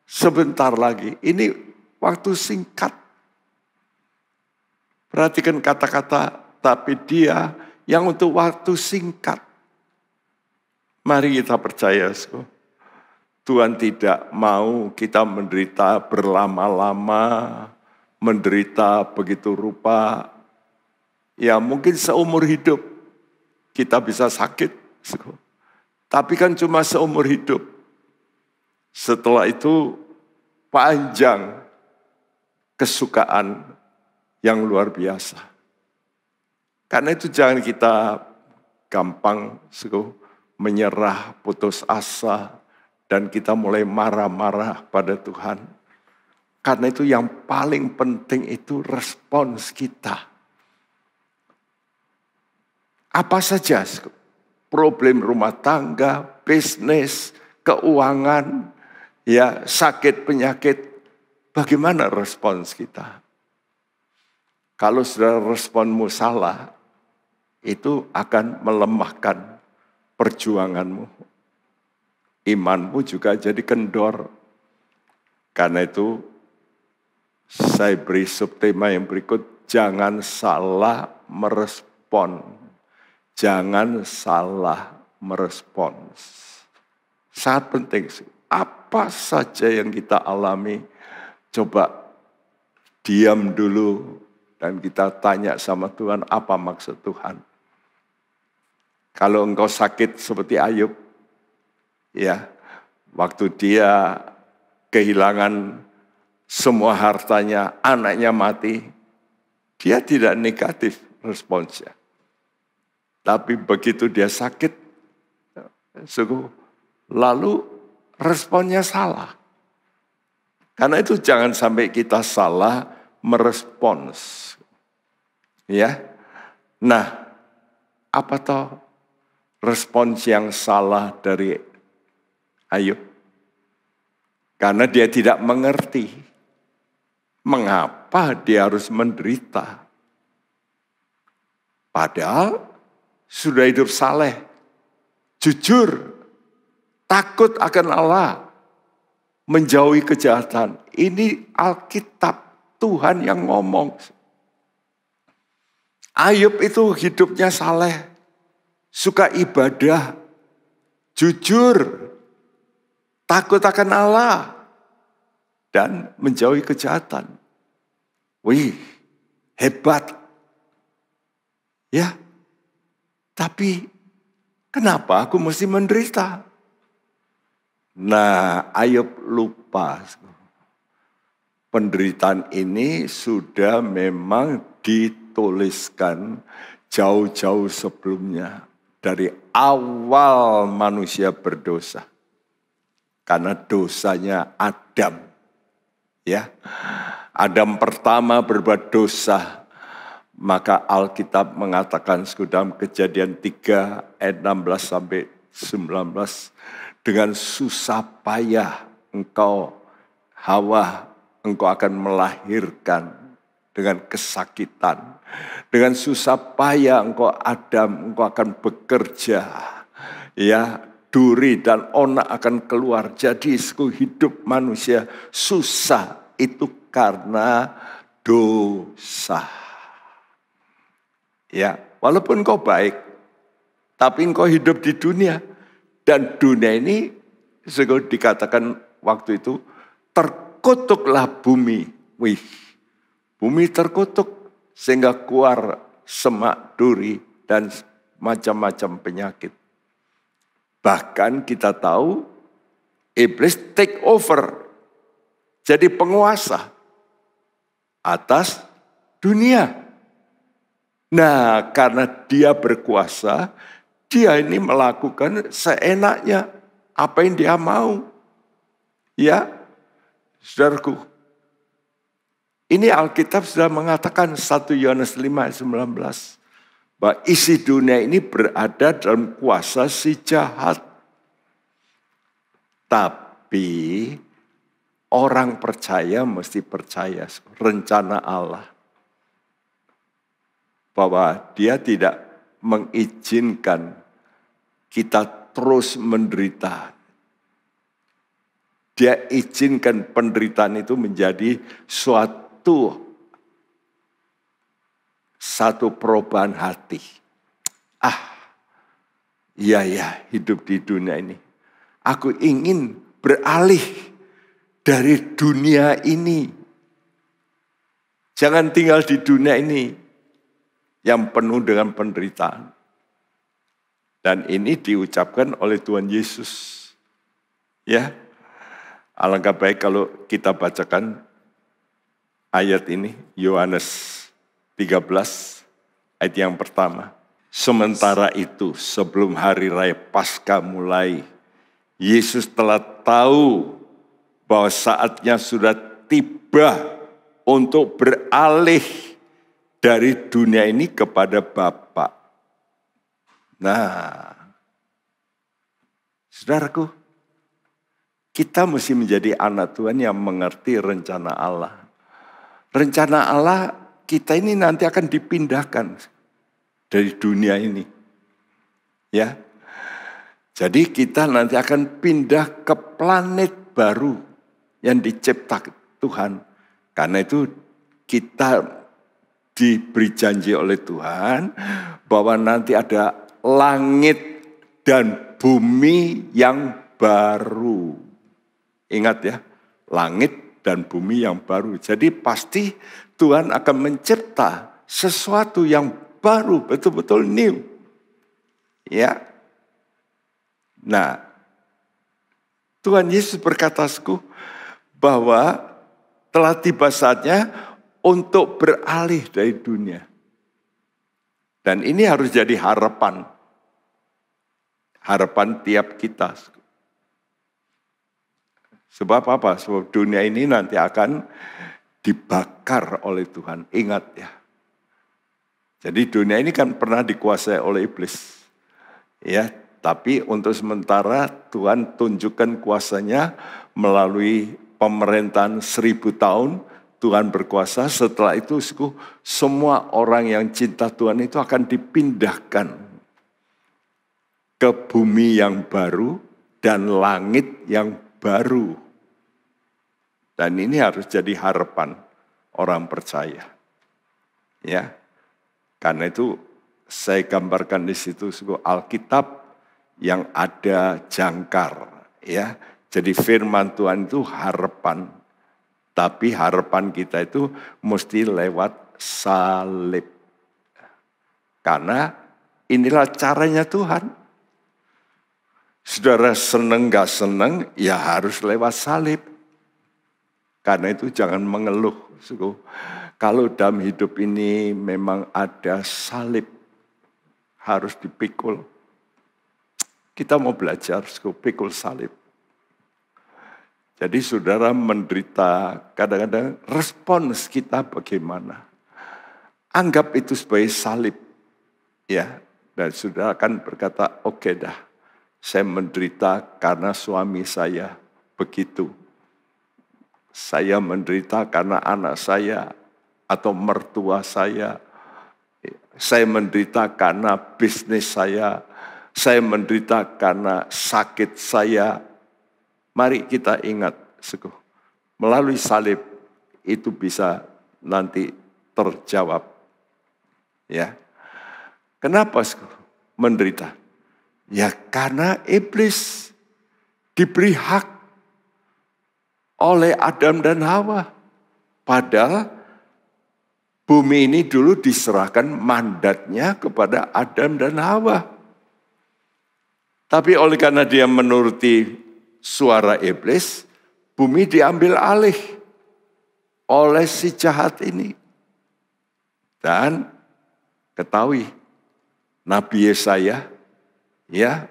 sebentar lagi. Ini waktu singkat. Perhatikan kata-kata, tapi dia yang untuk waktu singkat. Mari kita percaya, Tuhan tidak mau kita menderita berlama-lama, menderita begitu rupa. Ya mungkin seumur hidup kita bisa sakit. Tapi kan cuma seumur hidup. Setelah itu panjang kesukaan yang luar biasa. Karena itu jangan kita gampang menyerah, putus asa, dan kita mulai marah-marah pada Tuhan. Karena itu yang paling penting itu respons kita. Apa saja, problem rumah tangga, bisnis, keuangan, ya sakit, penyakit, bagaimana respons kita? Kalau sudah responmu salah, itu akan melemahkan perjuanganmu. Imanmu juga jadi kendor. Karena itu saya beri subtema yang berikut, jangan salah merespon. Jangan salah merespons. Sangat penting. Apa saja yang kita alami, coba diam dulu dan kita tanya sama Tuhan, apa maksud Tuhan? Kalau engkau sakit seperti Ayub, ya, waktu dia kehilangan semua hartanya, anaknya mati, dia tidak negatif responsnya. Tapi begitu dia sakit, lalu responnya salah. Karena itu jangan sampai kita salah merespons. Ya. Nah, apa toh respons yang salah dari Ayub? Karena dia tidak mengerti mengapa dia harus menderita. Padahal sudah hidup saleh, jujur, takut akan Allah, menjauhi kejahatan. Ini Alkitab, Tuhan yang ngomong. Ayub itu hidupnya saleh, suka ibadah, jujur, takut akan Allah, dan menjauhi kejahatan. Wih, hebat. Ya, tapi kenapa aku mesti menderita? Nah, Ayub lupa. Penderitaan ini sudah memang dituliskan jauh-jauh sebelumnya. Dari awal manusia berdosa. Karena dosanya Adam. Ya, Adam pertama berbuat dosa. Maka Alkitab mengatakan dalam Kejadian 3 ayat 16 sampai 19. Dengan susah payah engkau Hawa, engkau akan melahirkan dengan kesakitan. Dengan susah payah engkau Adam, engkau akan bekerja. Ya, duri dan onak akan keluar. Jadi hidup manusia susah itu karena dosa. Ya, walaupun engkau baik, tapi engkau hidup di dunia. Dan dunia ini, dikatakan waktu itu, terkutuklah bumi. Wih, bumi terkutuk sehingga keluar semak duri dan macam-macam penyakit. Bahkan kita tahu, iblis take over, jadi penguasa atas dunia. Nah, karena dia berkuasa, dia ini melakukan seenaknya apa yang dia mau. Ya, saudaraku. Ini Alkitab sudah mengatakan 1 Yohanes 5 ayat 19. Bahwa isi dunia ini berada dalam kuasa si jahat. Tapi orang percaya mesti percaya rencana Allah. Bahwa dia tidak mengizinkan kita terus menderita. Dia izinkan penderitaan itu menjadi satu perubahan hati. Iya hidup di dunia ini. Aku ingin beralih dari dunia ini. Jangan tinggal di dunia ini yang penuh dengan penderitaan. Dan ini diucapkan oleh Tuhan Yesus. Ya. Alangkah baik kalau kita bacakan ayat ini, Yohanes 13, ayat yang pertama. Sementara itu, sebelum hari raya Paskah mulai, Yesus telah tahu bahwa saatnya sudah tiba untuk beralih dari dunia ini kepada Bapa. Nah, saudaraku, kita mesti menjadi anak Tuhan yang mengerti rencana Allah. Rencana Allah kita ini nanti akan dipindahkan dari dunia ini. Ya. Jadi kita nanti akan pindah ke planet baru yang dicipta Tuhan. Karena itu kita diberi janji oleh Tuhan bahwa nanti ada langit dan bumi yang baru. Ingat ya, langit dan bumi yang baru. Jadi pasti Tuhan akan mencipta sesuatu yang baru, betul-betul new. Ya. Nah, Tuhan Yesus berkata bahwa telah tiba saatnya untuk beralih dari dunia. Dan ini harus jadi harapan. Harapan tiap kita. Sebab apa? Sebab dunia ini nanti akan dibakar oleh Tuhan. Ingat ya. Jadi dunia ini kan pernah dikuasai oleh iblis. Ya, tapi untuk sementara Tuhan tunjukkan kuasanya melalui pemerintahan 1000 tahun. Tuhan berkuasa. Setelah itu semua orang yang cinta Tuhan itu akan dipindahkan ke bumi yang baru dan langit yang baru. Dan ini harus jadi harapan orang percaya. Ya. Karena itu saya gambarkan di situ Alkitab yang ada jangkar, ya. Jadi firman Tuhan itu harapan. Tapi harapan kita itu mesti lewat salib. Karena inilah caranya Tuhan. Saudara seneng gak seneng, ya harus lewat salib. Karena itu jangan mengeluh. Kalau dalam hidup ini memang ada salib, harus dipikul. Kita mau belajar pikul salib. Jadi saudara menderita, kadang-kadang respons kita bagaimana? Anggap itu sebagai salib. Ya, dan saudara akan berkata, oke dah, saya menderita karena suami saya begitu. Saya menderita karena anak saya atau mertua saya. Saya menderita karena bisnis saya. Saya menderita karena sakit saya. Mari kita ingat, melalui salib itu bisa nanti terjawab. Ya, kenapa menderita? Ya karena iblis diberi hak oleh Adam dan Hawa. Padahal bumi ini dulu diserahkan mandatnya kepada Adam dan Hawa. Tapi oleh karena dia menuruti suara iblis, bumi diambil alih oleh si jahat ini. Dan ketahui, Nabi Yesaya, ya,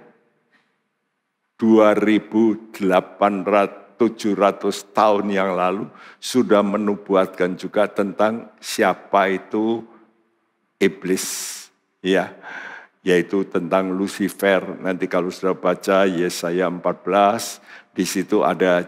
700 tahun yang lalu sudah menubuatkan juga tentang siapa itu iblis, ya, yaitu tentang Lucifer. Nanti kalau sudah baca Yesaya 14, di situ ada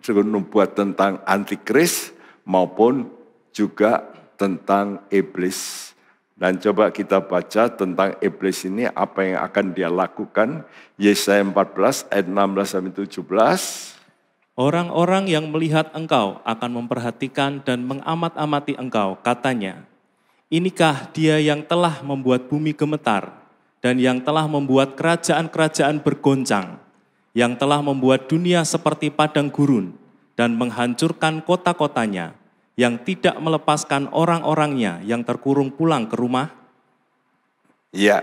nubuat tentang antikris maupun juga tentang iblis. Dan coba kita baca tentang iblis ini apa yang akan dia lakukan. Yesaya 14 ayat 16-17. Orang-orang yang melihat engkau akan memperhatikan dan mengamat-amati engkau, katanya, inikah dia yang telah membuat bumi gemetar dan yang telah membuat kerajaan-kerajaan bergoncang, yang telah membuat dunia seperti padang gurun dan menghancurkan kota-kotanya, yang tidak melepaskan orang-orangnya yang terkurung pulang ke rumah? Ya,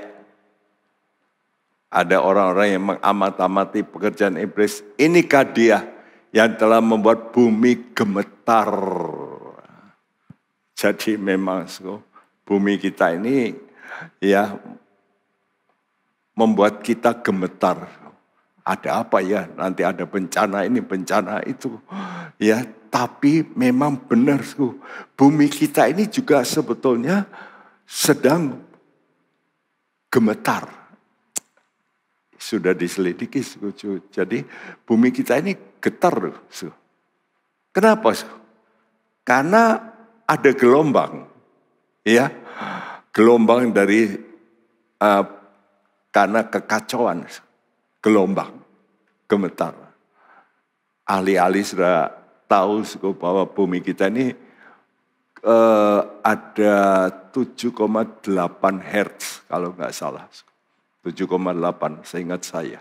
ada orang-orang yang mengamat-amati pekerjaan iblis. Inikah dia yang telah membuat bumi gemetar. Jadi memang bumi kita ini ya membuat kita gemetar. Ada apa ya? Nanti ada bencana ini, bencana itu. Ya, tapi memang benar, bumi kita ini juga sebetulnya sedang gemetar. Sudah diselidiki, jadi bumi kita ini getar. Kenapa? Karena ada gelombang. Ya, gelombang dari karena kekacauan. Gelombang, gemetar. Ahli-ahli sudah tahu bahwa bumi kita ini ada 7,8 Hertz kalau nggak salah. 7,8 seingat saya.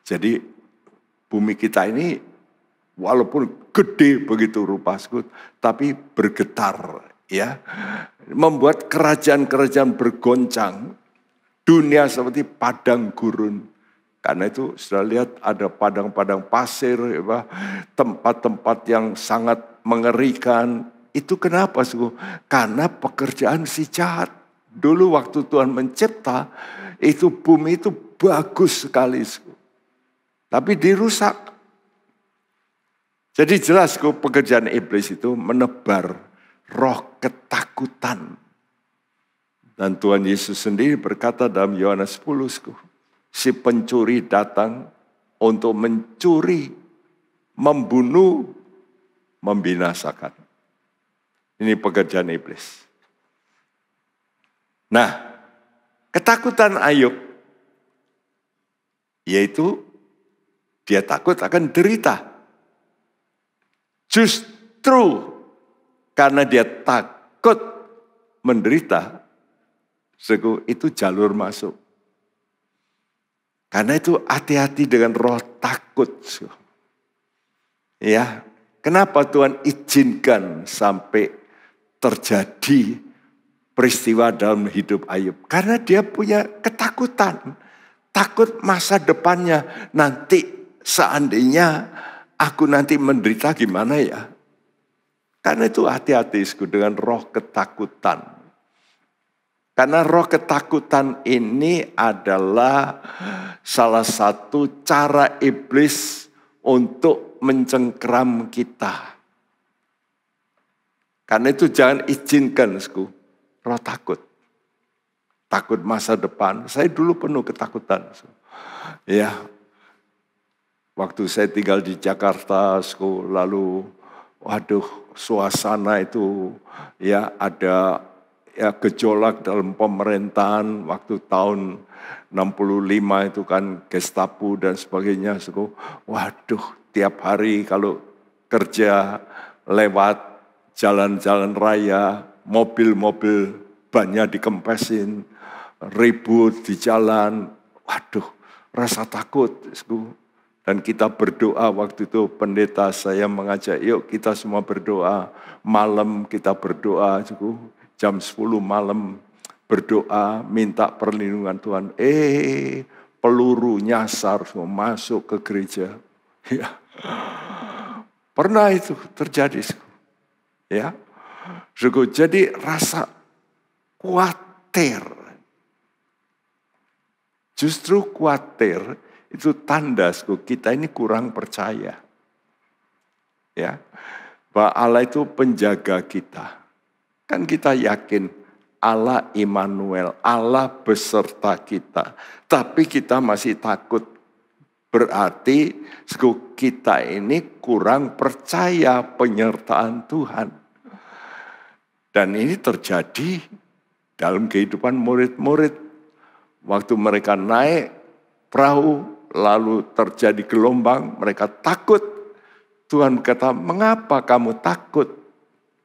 Jadi bumi kita ini walaupun gede begitu rupa, tapi bergetar, ya, membuat kerajaan-kerajaan bergoncang. Dunia seperti padang gurun. Karena itu sudah lihat ada padang-padang pasir, ya, tempat-tempat yang sangat mengerikan. Itu kenapa? Karena pekerjaan si jahat. Dulu waktu Tuhan mencipta, itu bumi itu bagus sekali. Tapi dirusak. Jadi jelas pekerjaan iblis itu menebar roh ketakutan. Dan Tuhan Yesus sendiri berkata dalam Yohanes 10, si pencuri datang untuk mencuri, membunuh, membinasakan. Ini pekerjaan iblis. Nah, ketakutan Ayub, yaitu dia takut akan derita. Justru karena dia takut menderita, itu jalur masuk. Karena itu hati-hati dengan roh takut. Ya, kenapa Tuhan izinkan sampai terjadi peristiwa dalam hidup Ayub? Karena dia punya ketakutan. Takut masa depannya. Nanti seandainya aku nanti menderita gimana ya? Karena itu hati-hati dengan roh ketakutan. Karena roh ketakutan ini adalah salah satu cara iblis untuk mencengkeram kita. Karena itu jangan izinkan roh takut. Takut masa depan. Saya dulu penuh ketakutan. Ya, waktu saya tinggal di Jakarta, lalu waduh suasana itu ya ada ya gejolak dalam pemerintahan waktu tahun 65 itu kan Gestapo dan sebagainya. Waduh, tiap hari kalau kerja lewat jalan-jalan raya, mobil-mobil bannya dikempesin, ribut di jalan. Waduh, rasa takut. Dan kita berdoa waktu itu, pendeta saya mengajak, yuk kita semua berdoa. Malam kita berdoa, jam 10 malam berdoa, minta perlindungan Tuhan. Peluru nyasar semua masuk ke gereja. Ya. Pernah itu terjadi. Ya. Jadi rasa khawatir. Justru khawatir itu tanda kita ini kurang percaya. Ya. Bahwa Allah itu penjaga kita. Kan kita yakin Allah Immanuel, Allah beserta kita. Tapi kita masih takut. Berarti kita ini kurang percaya penyertaan Tuhan. Dan ini terjadi dalam kehidupan murid-murid. Waktu mereka naik perahu, lalu terjadi gelombang, mereka takut. Tuhan berkata, mengapa kamu takut?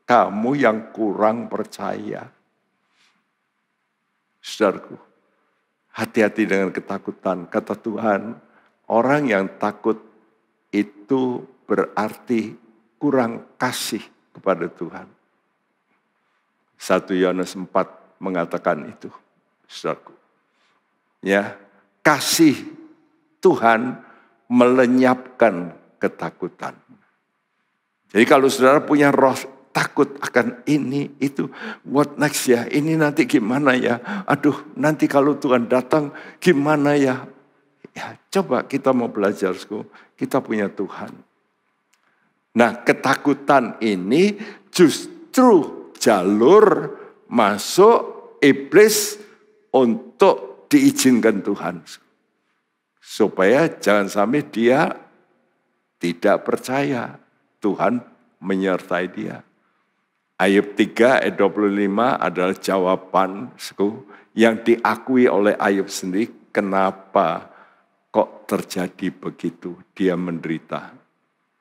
Kamu yang kurang percaya. Saudaraku, hati-hati dengan ketakutan. Kata Tuhan, orang yang takut itu berarti kurang kasih kepada Tuhan. 1 Yohanes 4 mengatakan itu, saudaraku. Ya, kasih Tuhan melenyapkan ketakutan. Jadi kalau saudara punya roh takut akan ini, itu, what next ya, ini nanti gimana ya, aduh nanti kalau Tuhan datang gimana ya. Ya coba kita mau belajar, kita punya Tuhan. Nah ketakutan ini justru jalur masuk iblis untuk diizinkan Tuhan. Supaya jangan sampai dia tidak percaya Tuhan menyertai dia. Ayub 3 ayat 25 adalah jawaban yang diakui oleh Ayub sendiri. Kenapa kok terjadi begitu? Dia menderita.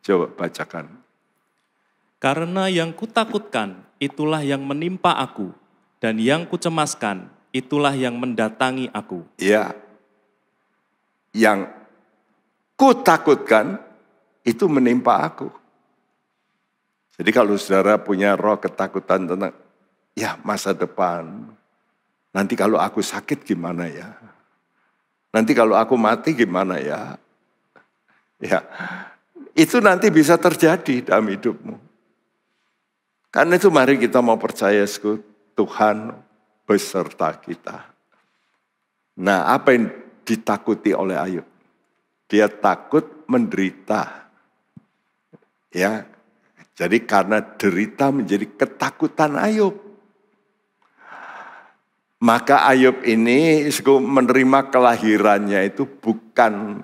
Coba bacakan. Karena yang kutakutkan itulah yang menimpa aku, dan yang kucemaskan itulah yang mendatangi aku. Ya, yang kutakutkan itu menimpa aku. Jadi kalau saudara punya roh ketakutan tentang ya masa depan, nanti kalau aku sakit gimana ya? Nanti kalau aku mati gimana ya? Ya, itu nanti bisa terjadi dalam hidupmu. Karena itu mari kita mau percaya Tuhan beserta kita. Nah, apa yang ditakuti oleh Ayub? Dia takut menderita. Ya, jadi karena derita menjadi ketakutan Ayub. Maka Ayub ini menerima kelahirannya itu bukan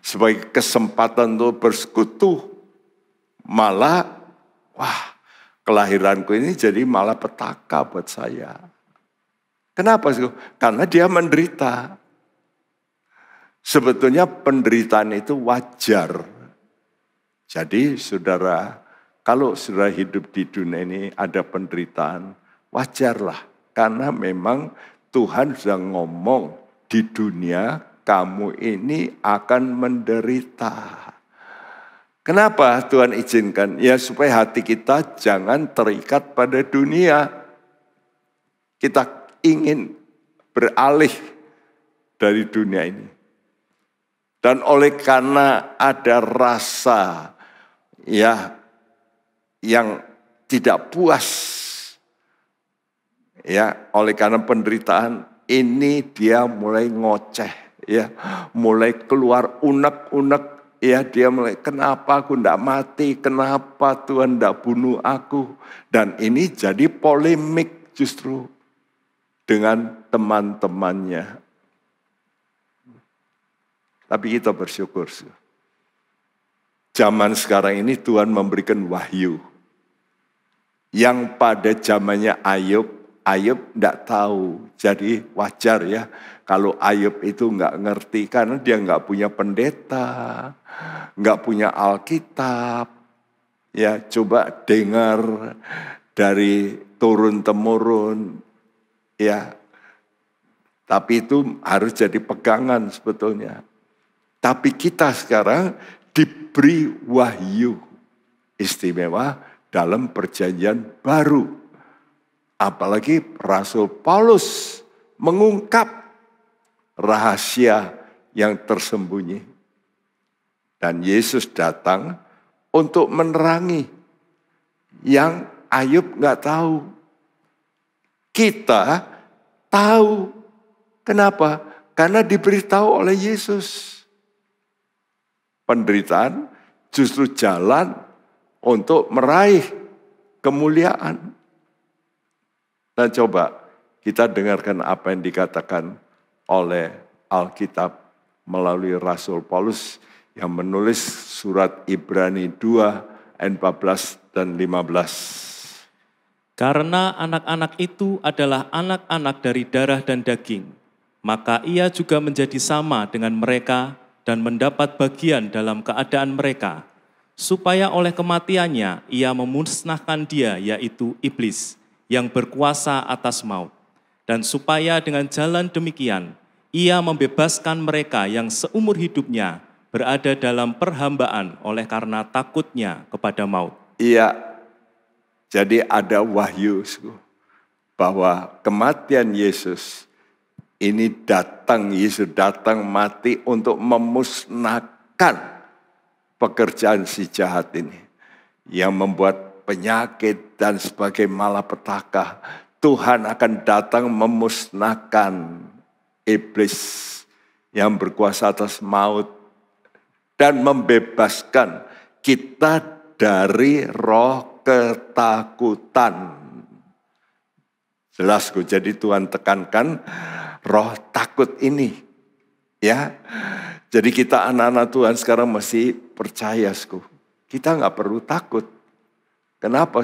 sebagai kesempatan untuk bersekutu. Malah, wah kelahiranku ini jadi malah petaka buat saya. Kenapa? Karena dia menderita. Sebetulnya penderitaan itu wajar. Jadi saudara, kalau saudara hidup di dunia ini ada penderitaan, wajarlah. Karena memang Tuhan sudah ngomong di dunia kamu ini akan menderita. Kenapa Tuhan izinkan? Ya supaya hati kita jangan terikat pada dunia. Kita ingin beralih dari dunia ini. Dan oleh karena ada rasa ya yang tidak puas, ya oleh karena penderitaan ini dia mulai ngoceh, ya mulai keluar unek-unek, ya dia mulai kenapa aku tidak mati, kenapa Tuhan tidak bunuh aku, dan ini jadi polemik justru dengan teman-temannya. Tapi kita bersyukur. Zaman sekarang ini Tuhan memberikan wahyu. Yang pada zamannya Ayub tidak tahu. Jadi wajar ya kalau Ayub itu nggak ngerti karena dia nggak punya pendeta, nggak punya Alkitab. Ya coba dengar dari turun-temurun. Ya, tapi itu harus jadi pegangan sebetulnya. Tapi kita sekarang diberi wahyu istimewa dalam perjanjian baru. Apalagi Rasul Paulus mengungkap rahasia yang tersembunyi. Dan Yesus datang untuk menerangi yang Ayub nggak tahu. Kita tahu. Kenapa? Karena diberitahu oleh Yesus. Penderitaan justru jalan untuk meraih kemuliaan. Nah coba kita dengarkan apa yang dikatakan oleh Alkitab melalui Rasul Paulus yang menulis surat Ibrani 2 ayat 14 dan 15. Karena anak-anak itu adalah anak-anak dari darah dan daging, maka ia juga menjadi sama dengan mereka dan mendapat bagian dalam keadaan mereka, supaya oleh kematiannya ia memusnahkan dia, yaitu iblis, yang berkuasa atas maut. Dan supaya dengan jalan demikian, ia membebaskan mereka yang seumur hidupnya berada dalam perhambaan oleh karena takutnya kepada maut. Iya, jadi ada wahyu bahwa kematian Yesus ini datang, Yesus datang mati untuk memusnahkan pekerjaan si jahat ini. Yang membuat penyakit dan sebagai malapetaka. Tuhan akan datang memusnahkan iblis yang berkuasa atas maut. Dan membebaskan kita dari roh ketakutan. Jelas kok, jadi Tuhan tekankan roh takut ini. Ya, jadi kita anak-anak Tuhan sekarang mesti percaya, kita nggak perlu takut. Kenapa,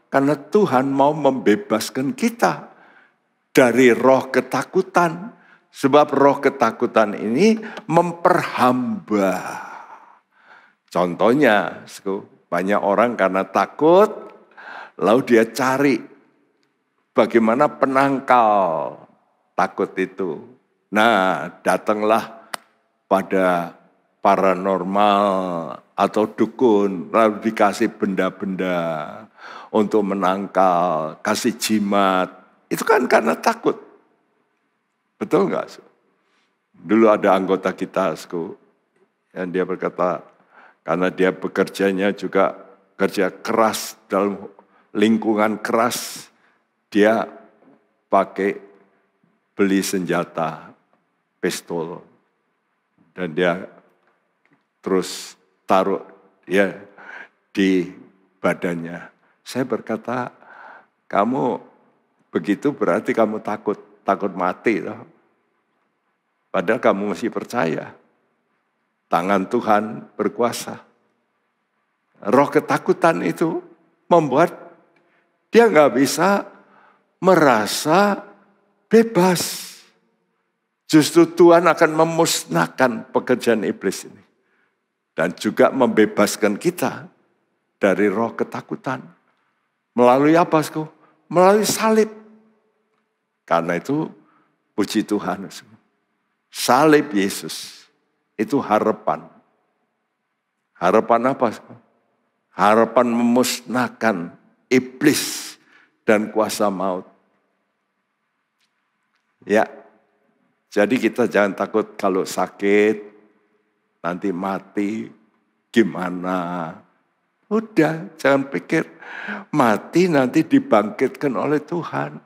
Karena Tuhan mau membebaskan kita dari roh ketakutan. Sebab roh ketakutan ini memperhamba. Contohnya, banyak orang karena takut, lalu dia cari bagaimana penangkal takut itu. Nah, datanglah pada paranormal atau dukun, lalu dikasih benda-benda untuk menangkal, kasih jimat. Itu kan karena takut. Betul nggak? Dulu ada anggota kita, yang dia berkata, karena dia bekerjanya juga kerja keras dalam lingkungan keras, dia pakai beli senjata, pistol, dan dia terus taruh ya di badannya. Saya berkata, kamu begitu berarti kamu takut mati. Padahal kamu masih percaya. Tangan Tuhan berkuasa. Roh ketakutan itu membuat dia nggak bisa merasa bebas. Justru Tuhan akan memusnahkan pekerjaan iblis ini. Dan juga membebaskan kita dari roh ketakutan. Melalui apa, Melalui salib. Karena itu puji Tuhan. Salib Yesus. Itu harapan. Harapan apa? Harapan memusnahkan iblis dan kuasa maut. Ya, jadi kita jangan takut kalau sakit, nanti mati, gimana. Udah, jangan pikir mati nanti dibangkitkan oleh Tuhan.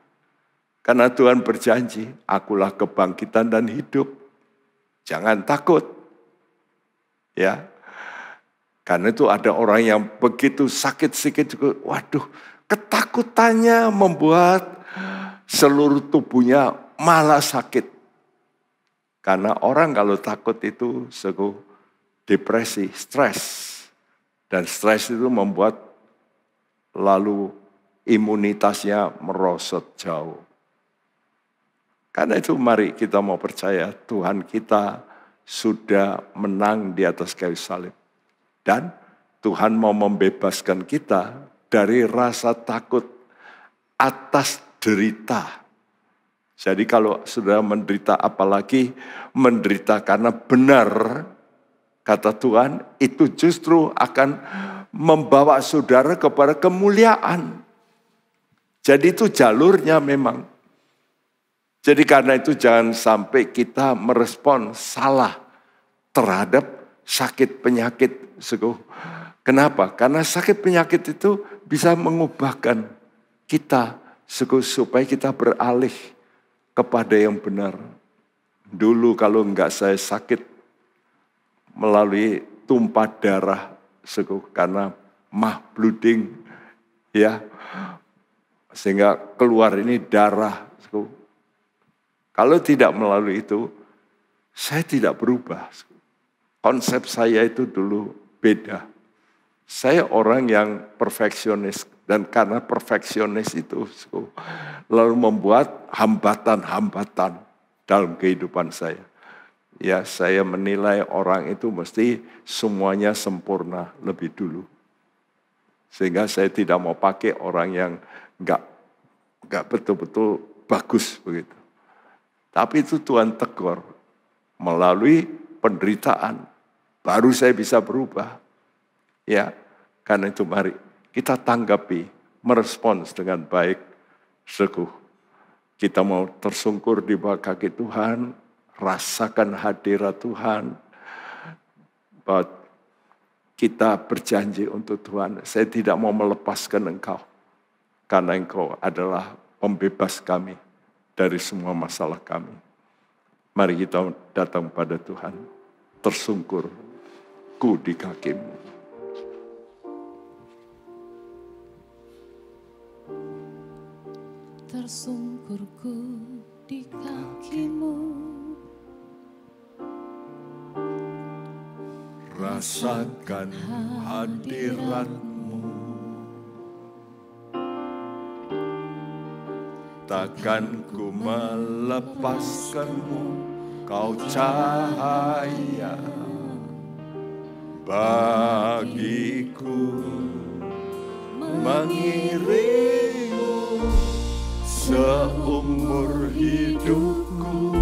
Karena Tuhan berjanji, akulah kebangkitan dan hidup. Jangan takut. Ya, karena itu ada orang yang begitu sakit sedikit, waduh, ketakutannya membuat seluruh tubuhnya malah sakit. Karena orang kalau takut itu depresi, stres. Dan stres itu membuat lalu imunitasnya merosot jauh. Karena itu mari kita mau percaya Tuhan kita sudah menang di atas kayu salib. Dan Tuhan mau membebaskan kita dari rasa takut atas derita. Jadi kalau sudah menderita, apalagi menderita karena benar, kata Tuhan, itu justru akan membawa saudara kepada kemuliaan. Jadi itu jalurnya memang. Jadi karena itu jangan sampai kita merespon salah terhadap sakit penyakit. Kenapa? Karena sakit penyakit itu bisa mengubahkan kita supaya kita beralih kepada yang benar. Dulu kalau enggak saya sakit melalui tumpah darah karena mah bleeding ya, sehingga keluar ini darah. Kalau tidak melalui itu, saya tidak berubah. Konsep saya itu dulu beda. Saya orang yang perfeksionis. Dan karena perfeksionis itu lalu membuat hambatan-hambatan dalam kehidupan saya. Ya, saya menilai orang itu mesti semuanya sempurna lebih dulu. Sehingga saya tidak mau pakai orang yang enggak betul-betul bagus begitu. Tapi itu Tuhan tegur melalui penderitaan. Baru saya bisa berubah. Ya, karena itu mari kita tanggapi, merespons dengan baik, teguh. Kita mau tersungkur di bawah kaki Tuhan, rasakan hadirat Tuhan. Bahwa kita berjanji untuk Tuhan, saya tidak mau melepaskan Engkau. Karena Engkau adalah pembebas kami dari semua masalah kami. Mari kita datang pada Tuhan, tersungkur ku di kaki-Mu. Tersungkurku di kaki-Mu, rasakan hadirat-Mu, takkan ku melepaskan-Mu, Kau cahaya bagiku, mengiringmu seumur hidupku,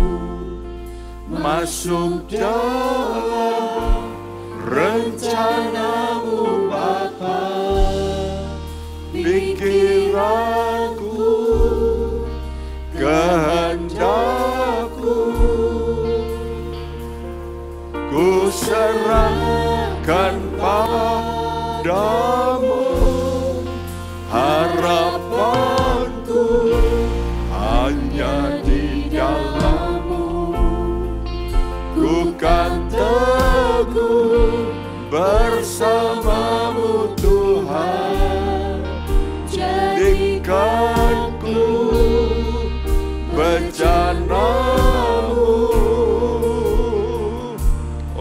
masuk dalam rencana-Mu Bapa, pikiranku, kehendakku, ku serahkan padamu, harapanku hanya di dalam-Mu, ku kan teguh bersama-Mu Tuhan, jadikanku bejana-Mu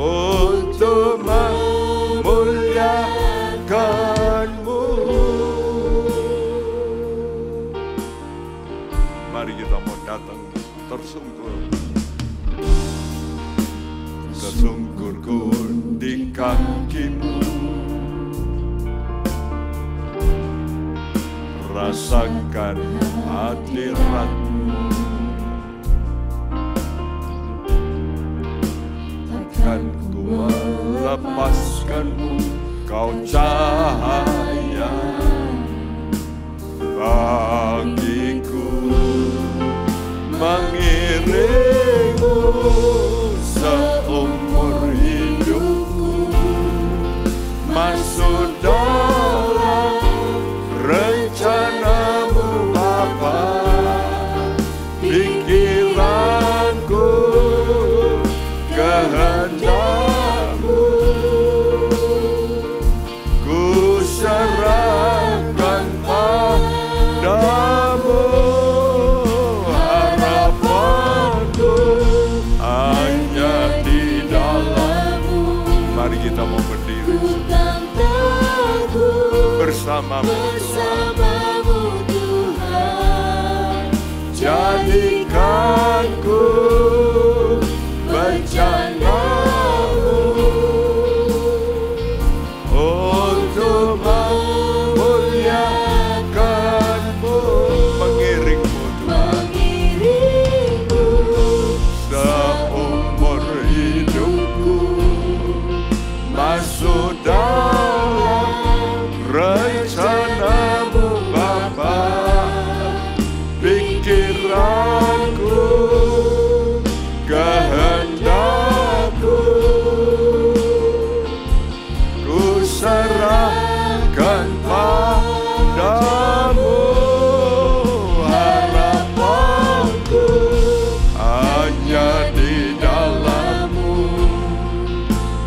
untuk memuliakan-Mu. Mari kita mau datang tersungkur, tersungkurku di kaki-Mu, rasakan hadirat-Mu, takkan ku melepaskan-Mu, Kau cahaya bagiku, mengiringmu seumur hidupku, masuk dalam rencana-Mu Bapa, pikiranku, kehendakku, ku serahkan padamu, harapanku hanya di dalam-Mu. Mari kita mau berdiri bersama-Mu Tuhan, jadikanku bejana-Mu untuk memuliakan-Mu, mengiringmu Tuhan, seumur hidupku, masuk dalam rencana-Mu Bapa, pikiranku, kehendakku, ku serahkan padamu, harapanku hanya di dalam-Mu,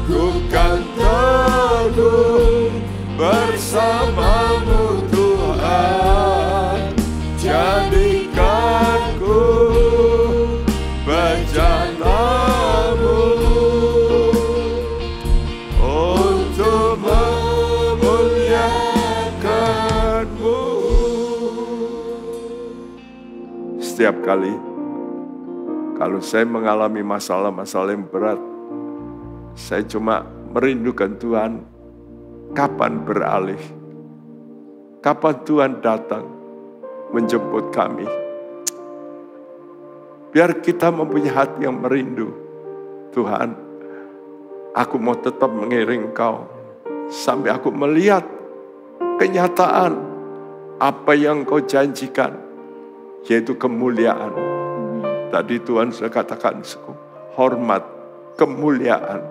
ku kan teguh bersama-Mu Tuhan, jadikanku bejana-Mu untuk memuliakan-Mu. Setiap kali kalau saya mengalami masalah-masalah yang berat, saya cuma merindukan Tuhan, kapan beralih, kapan Tuhan datang menjemput kami. Biar kita mempunyai hati yang merindu. Tuhan, aku mau tetap mengiring Engkau sampai aku melihat kenyataan apa yang Engkau janjikan, yaitu kemuliaan. Tadi Tuhan sudah katakan, hormat, kemuliaan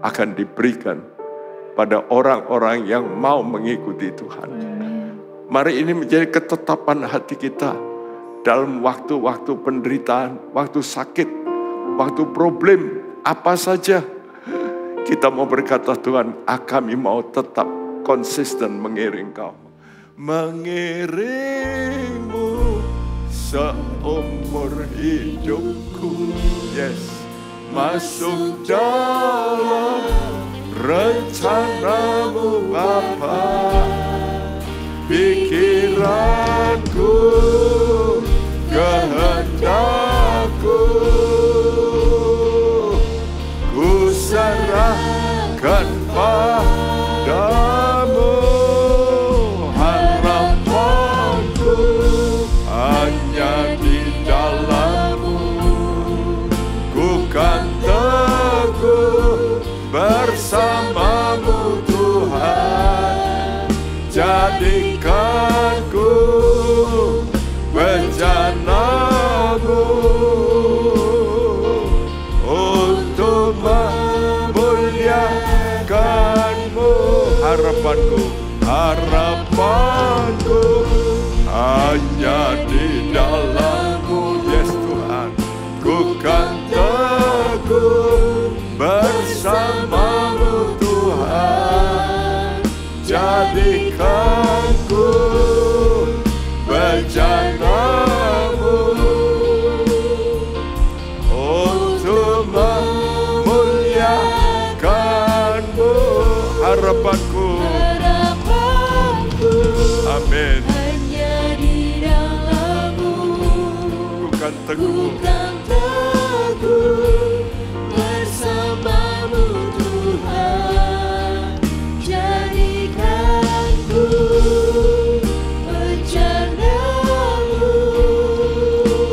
akan diberikan pada orang-orang yang mau mengikuti Tuhan. Mari ini menjadi ketetapan hati kita dalam waktu-waktu penderitaan, waktu sakit, waktu problem, apa saja. Kita mau berkata, Tuhan, kami mau tetap konsisten mengiring Kau. Mengiringmu seumur hidupku. Yes. Masuk dalam rencanamu Bapa. Pikiranku, kehendakku, ku serahkan padamu. Harapanku hanya di dalam-Mu. Ku kan teguh bersama-Mu Tuhan. Jadikanku bejana-Mu untuk memuliakan-Mu. Harapanku hanya di dalam-Mu. Yes Tuhan, ku kan teguh bersama-Mu Tuhan. Jadikanku bejana-Mu untuk memuliakan-Mu. Harapanku, amin, hanya di dalam-Mu. Bukan teguh bersama-Mu Tuhan. Jadikanku bejana-Mu.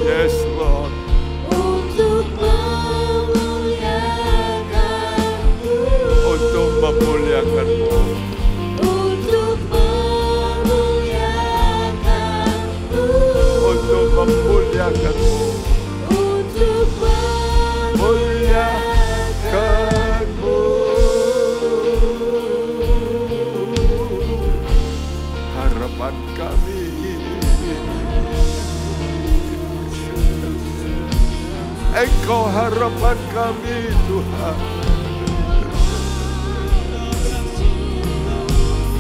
Yes Lord, Untuk memuliakan-Mu. untuk memuliakan-Mu. Untuk memuliakan-Mu. Untuk memuliakan-Mu. Untuk Muliakan-Mu. Harapan kami, Engkau harapan kami Tuhan.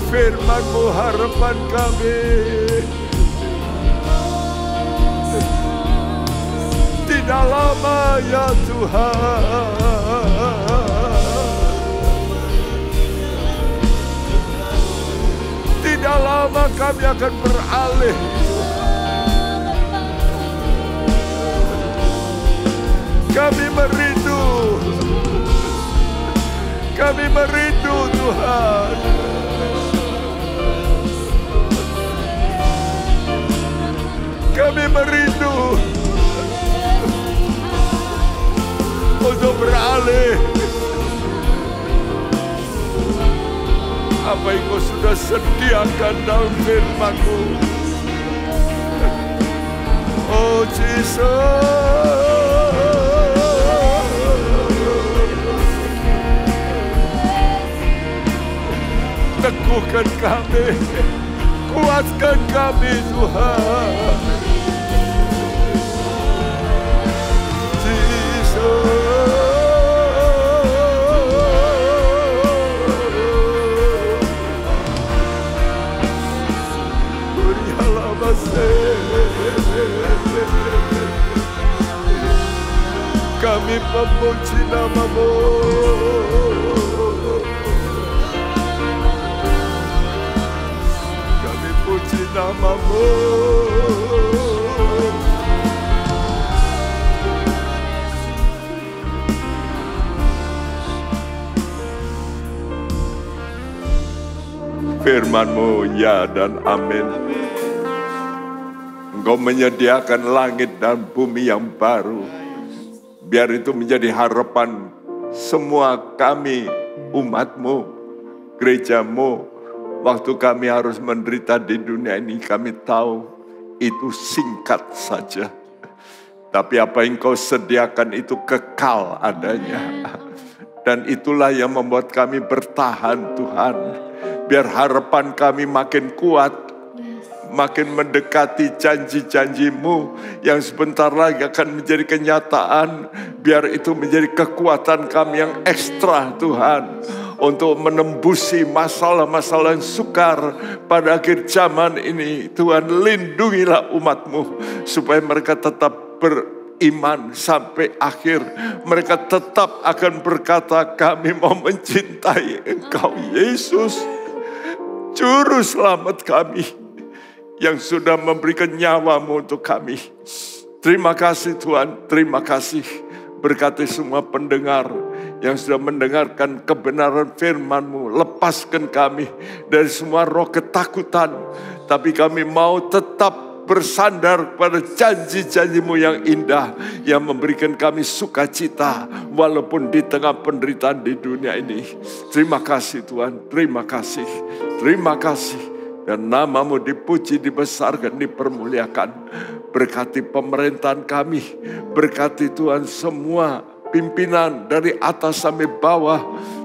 Firman-Mu harapan kami. Tidak lama ya Tuhan. Tidak lama kami akan beralih. Kami merindu. Kami merindu Tuhan. Kami merindu untuk beralih apa yang Kau sudah sediakan dalam firman-Mu. Oh Jesus, teguhkan kami, kuatkan kami Tuhan. Kami memuji nama-Mu. Kami puji nama-Mu. Firman-Mu ya dan amin. Engkau menyediakan langit dan bumi yang baru. Biar itu menjadi harapan semua kami, umat-Mu, gereja-Mu. Waktu kami harus menderita di dunia ini, kami tahu itu singkat saja. Tapi apa yang Kau sediakan itu kekal adanya. Dan itulah yang membuat kami bertahan Tuhan. Biar harapan kami makin kuat, makin mendekati janji-janji-Mu yang sebentar lagi akan menjadi kenyataan. Biar itu menjadi kekuatan kami yang ekstra Tuhan, untuk menembusi masalah-masalah yang sukar pada akhir zaman ini. Tuhan, lindungilah umat-Mu supaya mereka tetap beriman sampai akhir. Mereka tetap akan berkata, kami mau mencintai Engkau Yesus, Juru Selamat kami, yang sudah memberikan nyawa-Mu untuk kami. Terima kasih Tuhan, terima kasih. Berkati semua pendengar yang sudah mendengarkan kebenaran firman-Mu. Lepaskan kami dari semua roh ketakutan, tapi kami mau tetap bersandar pada janji-janji-Mu yang indah, yang memberikan kami sukacita walaupun di tengah penderitaan di dunia ini. Terima kasih Tuhan, terima kasih, terima kasih. Dan nama-Mu dipuji, dibesarkan, dipermuliakan. Berkati pemerintahan kami, berkati Tuhan semua pimpinan dari atas sampai bawah.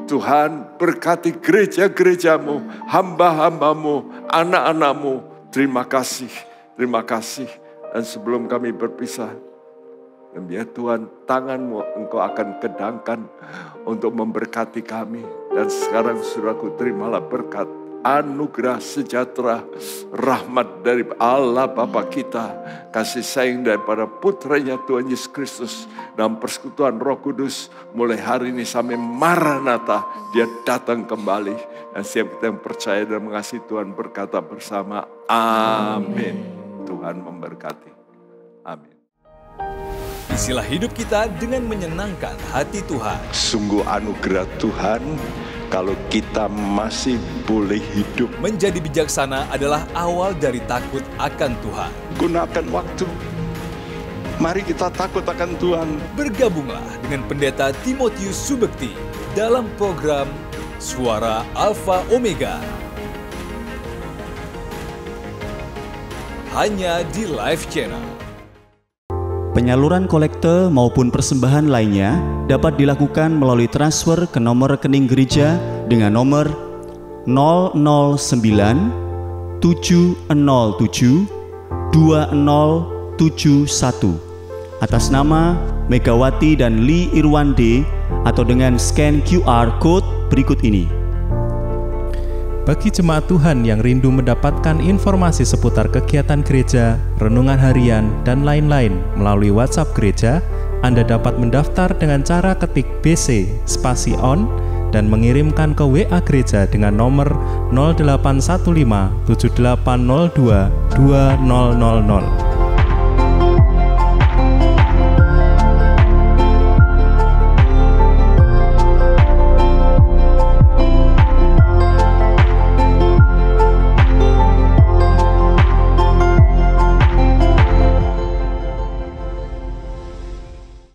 Tuhan, berkati gereja-gereja-Mu, hamba-hamba-Mu, anak-anak-Mu. Terima kasih, terima kasih. Dan sebelum kami berpisah, biar Tuhan, tangan-Mu Engkau akan kedangkan untuk memberkati kami. Dan sekarang saudaraku, terimalah berkat, anugerah, sejahtera, rahmat dari Allah Bapa kita, kasih sayang daripada putranya Tuhan Yesus Kristus, dan persekutuan Roh Kudus mulai hari ini sampai Maranatha, Dia datang kembali. Dan setiap kita yang percaya dan mengasihi Tuhan berkata bersama, amin. Tuhan memberkati. Amin. Isilah hidup kita dengan menyenangkan hati Tuhan. Sungguh anugerah Tuhan kalau kita masih boleh hidup. Menjadi bijaksana adalah awal dari takut akan Tuhan. Gunakan waktu. Mari kita takut akan Tuhan. Bergabunglah dengan Pendeta Timotius Subekti dalam program Suara Alfa Omega. Hanya di Live Channel. Penyaluran kolekte maupun persembahan lainnya dapat dilakukan melalui transfer ke nomor rekening gereja dengan nomor 009 707 2071 atas nama Megawati dan Lee Irwande atau dengan scan QR Code berikut ini. Bagi jemaat Tuhan yang rindu mendapatkan informasi seputar kegiatan gereja, renungan harian, dan lain-lain melalui WhatsApp gereja, Anda dapat mendaftar dengan cara ketik BC spasi on dan mengirimkan ke WA gereja dengan nomor 0815 7802 2000.